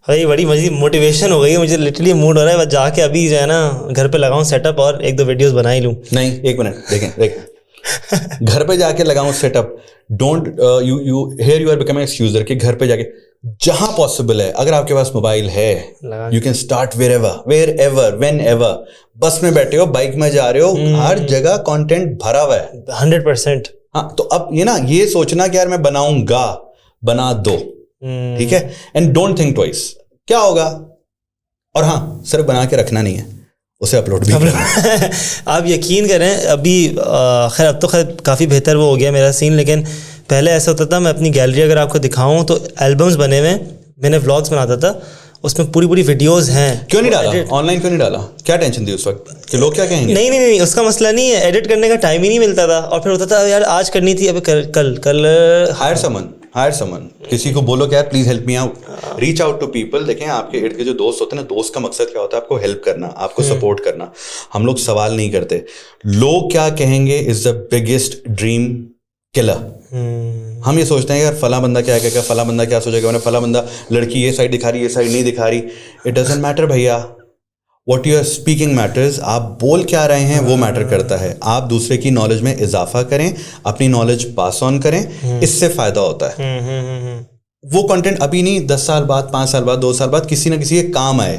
भाई, बड़ी मजी motivation हो गई है मुझे, लिटरली मूड हो रहा है बस जाके अभी जो है ना घर पे लगाऊं सेटअप और 1-2 वीडियोस बना ही लूं। नहीं, एक मिनट, देखें घर पे जाके लगाऊं setup, don't you hear you are becoming excuser कि घर पे जाके, जहां पॉसिबल है, अगर आपके पास मोबाइल है, you can start wherever whenever. Bus में बैठे हो, बाइक में जा रहे हो, हर जगह कंटेंट भरा हुआ है 100%। हाँ, तो अब ये ना, ये सोचना कि यार मैं बनाऊंगा, बना दो, ठीक है, एंड डोंट थिंक ट्वाइस क्या होगा। और हाँ, सिर्फ बना के रखना नहीं है, उसे अपलोड भी करना। आप यकीन करें, अभी खैर अब तो खैर काफ़ी बेहतर वो हो गया मेरा सीन, लेकिन पहले ऐसा होता था, मैं अपनी गैलरी अगर आपको दिखाऊं तो एल्बम्स बने हुए, मैंने व्लॉग्स बनाता था, उसमें पूरी पूरी वीडियोस हैं। क्यों नहीं डाला ऑनलाइन, क्यों नहीं डाला? क्या टेंशन थी उस वक्त कि लोग क्या कहेंगे? नहीं, उसका मसला नहीं है, एडिट करने का टाइम ही नहीं मिलता था, और फिर होता था यार आज करनी थी, अब कल हायर समन, किसी को बोलो कि यार please help me out, reach out to people. देखें, आपके इर्द के जो दोस्त होते हैं ना, दोस्त का मकसद क्या होता है? आपको हेल्प करना, आपको सपोर्ट करना। हम लोग सवाल नहीं करते लोग क्या कहेंगे is the biggest dream killer. हम ये सोचते हैं यार फला बंदा क्या कहेगा, फला बंदा क्या सोचेगा, फला बंदा लड़की ये साइड दिखा रही, ये साइड नहीं दिखा रही। इट डजंट मैटर भैया, what you are speaking matters. आप बोल क्या रहे हैं वो मैटर करता है। आप दूसरे की नॉलेज में इजाफा करें, अपनी नॉलेज पास ऑन करें, इससे फायदा होता है। वो कंटेंट अभी नहीं, 10 साल बाद, 5 साल बाद, 2 साल बाद किसी ना किसी के काम आए।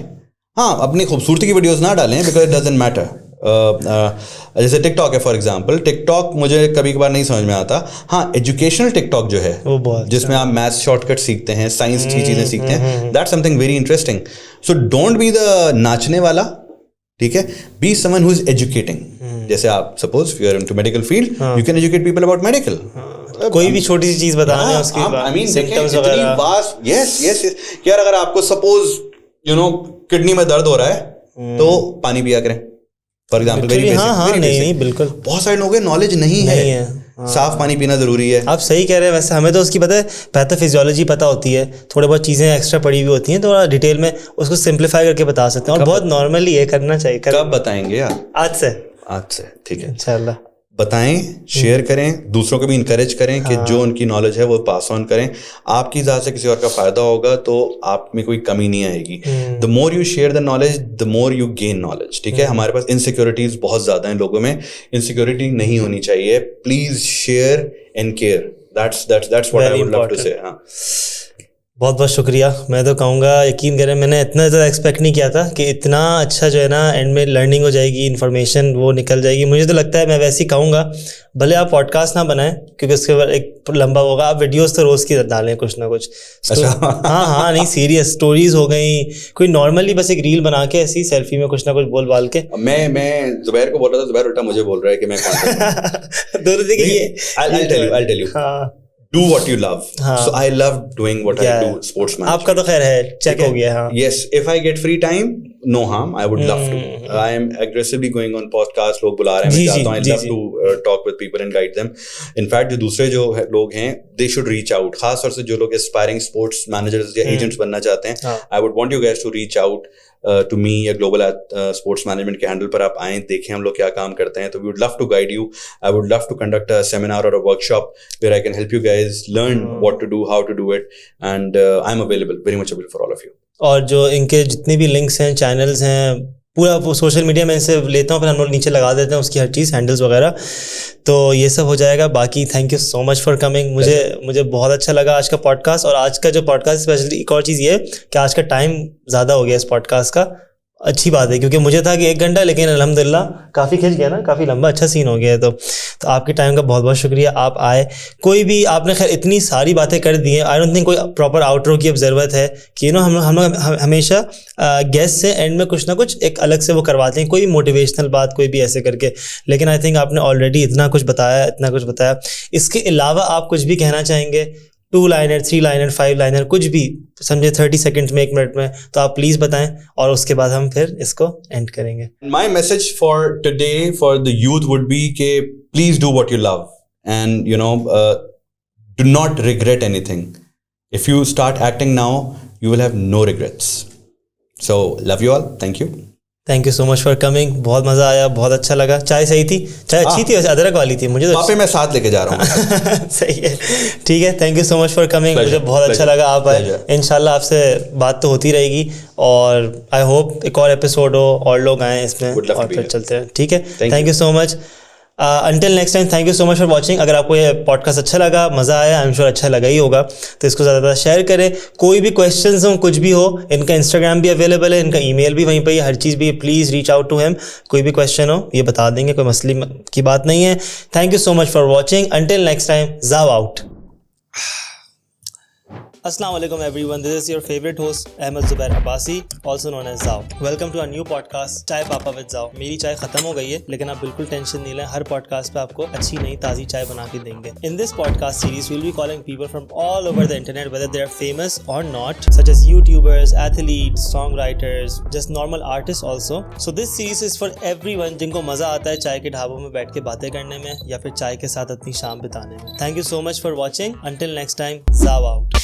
हाँ, अपनी खूबसूरती की वीडियोस ना डालें बिकॉज इट डजंट मैटर। जैसे टिकटॉक है फॉर एग्जांपल, टिकटॉक मुझे कभी कभार नहीं समझ में आता। हाँ, एजुकेशनल टिकटॉक जो है वो बहुत जिसमें आप मैथ्स शॉर्टकट सीखते हैं, साइंस की चीज़ें सीखते हैं, that's something very interesting. So don't be the नाचने वाला, ठीक है, be someone who is educating. जैसे आप suppose you are into medical field, you can educate people about medical. कोई भी छोटी सी चीज बताना है उसके आई मीन सिम्टम्स वगैरह। यस यस यार, अगर आपको सपोज किडनी में दर्द हो रहा है तो पानी पिया करें फॉर एग्जाम्पल। वेरी बेसिक, नहीं बिल्कुल। बहुत सारे लोगों को नॉलेज नहीं है। साफ पानी पीना जरूरी है। आप सही कह रहे हैं। वैसे हमें तो उसकी पता है, पैथोफिजियोलॉजी पता होती है, थोड़ी बहुत चीज़ें एक्स्ट्रा पड़ी हुई होती हैं, तो डिटेल में उसको सिंप्लीफाई करके बता सकते हैं और बहुत नॉर्मली ये करना चाहिए। कब बताएंगे यार? आज से ठीक है, इंशाल्लाह बताएं, शेयर करें, दूसरों को भी इनकरेज करें कि जो उनकी नॉलेज है वो पास ऑन करें। आपकी ज़्यादा से किसी और का फायदा होगा तो आप में कोई कमी नहीं आएगी। The more you share the knowledge, the more you gain knowledge. ठीक है, हमारे पास इनसिक्योरिटीज बहुत ज़्यादा हैं लोगों में, इनसिक्योरिटी नहीं होनी चाहिए। Please share and care, that's what I would love to say. हाँ, बहुत बहुत शुक्रिया। मैं तो कहूँगा यकीन करें, मैंने इतना ज़्यादा एक्सपेक्ट नहीं किया था कि इतना अच्छा जो है ना एंड में लर्निंग हो जाएगी, इन्फॉर्मेशन वो निकल जाएगी। मुझे तो लगता है मैं वैसे ही कहूँगा, भले आप पॉडकास्ट ना बनाएं क्योंकि उसके बाद एक लंबा होगा, आप वीडियोस तो रोज़ की डालें कुछ ना कुछ। अच्छा। हाँ नहीं, सीरियस स्टोरीज हो गई, कोई नॉर्मली बस एक रील बना के ऐसी सेल्फी में कुछ ना कुछ बोल बाल के। मैं जुबैर को बोल रहा था, जुबैर उल्टा मुझे बोल रहा है कि मैं दोनों देखिए, I'll tell you. Do what you love. So I love doing what I do, sports management. आपका तो खैर है, चेक हो गया। हाँ. Yes, if I get free time, no harm. I would love to. I am aggressively going on podcast. लोग बुला रहे हैं, मैं चाहता हूँ. I love to talk with people and guide them. In fact, जो दूसरे जो लोग हैं, they should reach out. खास तौर से जो लोग aspiring sports managers या agents बनना चाहते हैं, I would want you guys to reach out to me या global sports management के हैंडल पर आप आएं, देखें हम लोग क्या काम करते हैं। तो we would love to guide you. I would love to conduct a seminar or a workshop where I can help you guys learn what to do, how to do it, and I'm available, very much available for all of you. और जो इनके जितने भी links हैं, channels हैं, पूरा वो social media में इनसे लेता हूँ, फिर हम लोग नीचे लगा देते हैं उसकी हर चीज़, हैंडल्स वगैरह। तो ये सब हो जाएगा। बाकी thank you so much for coming. मुझे बहुत अच्छा लगा आज का पॉडकास्ट। और आज का जो पॉडकास्ट स्पेशली एक और चीज़ ये कि आज का टाइम ज़्यादा हो गया इस पॉडकास्ट का। अच्छी बात है, क्योंकि मुझे था कि 1 घंटा, लेकिन अल्हम्दुलिल्लाह काफ़ी खिंच गया ना, काफ़ी लंबा अच्छा सीन हो गया है। तो आपके टाइम का बहुत बहुत शुक्रिया, आप आए। कोई भी आपने खैर इतनी सारी बातें कर दी हैं, आई डोंट थिंक कोई प्रॉपर आउटरो की अब ज़रूरत है कि हम लोग हमेशा गेस्ट से एंड में कुछ ना कुछ एक अलग से वो करवाते हैं, कोई मोटिवेशनल बात, कोई भी ऐसे करके। लेकिन आई थिंक आपने ऑलरेडी इतना कुछ बताया। इसके अलावा आप कुछ भी कहना चाहेंगे, 2 लाइनर, 3 लाइनर, 5 लाइनर, कुछ भी समझे, 30 सेकंड में, 1 मिनट में, तो आप प्लीज बताएं और उसके बाद हम फिर इसको एंड करेंगे। My message for today for the youth would be कि please do what you love and do not regret anything. If you start acting now, you will have no regrets. So love you all. Thank you. Thank you so much for coming. बहुत मज़ा आया, बहुत अच्छा लगा। चाय सही थी? चाय अच्छी थी, वैसे अदरक वाली थी। मुझे तो मैं साथ लेके जा रहा हूँ। सही है, ठीक है। Thank you so much for coming. मुझे बहुत अच्छा लगा आप आए। इंशाल्लाह आपसे बात तो होती रहेगी और आई होप एक और एपिसोड हो और लोग आएँ इसमें और फिर चलते हैं। ठीक है, thank you so much. Until next time, thank you so much for watching. अगर आपको ये पॉडकास्ट अच्छा लगा, मज़ा आया, आई एम श्योर अच्छा लगा ही होगा, तो इसको ज़्यादा शेयर करें। कोई भी क्वेश्चंस हो, कुछ भी हो, इनका इंस्टाग्राम भी अवेलेबल है, इनका ईमेल भी वहीं पर है, हर चीज़ भी। Please reach out to him. कोई भी क्वेश्चन हो ये बता देंगे, कोई मसले की बात नहीं है। Thank you so much for watching. Until next time, जाओ out. Assalamu alaikum everyone, this is your favorite host Ahmed Zubair Abbasi, also known as Zao. Welcome to our new podcast चाय पापा with Zao. मेरी चाय खत्म हो गई है, लेकिन आप बिल्कुल टेंशन नहीं लें, हर पॉडकास्ट पे आपको अच्छी नई ताज़ी चाय बना के देंगे। In this podcast series, we'll be calling people from all over the internet, whether they are famous or not, such as YouTubers, athletes, songwriters, just normal artists also. So this series is for everyone जिनको मज़ा आता है चाय के ढाबों में बैठ के बातें करने में या फिर चाय के साथ अपनी शाम बिताने में। Thank you so much for watching. Until next time, Zao out.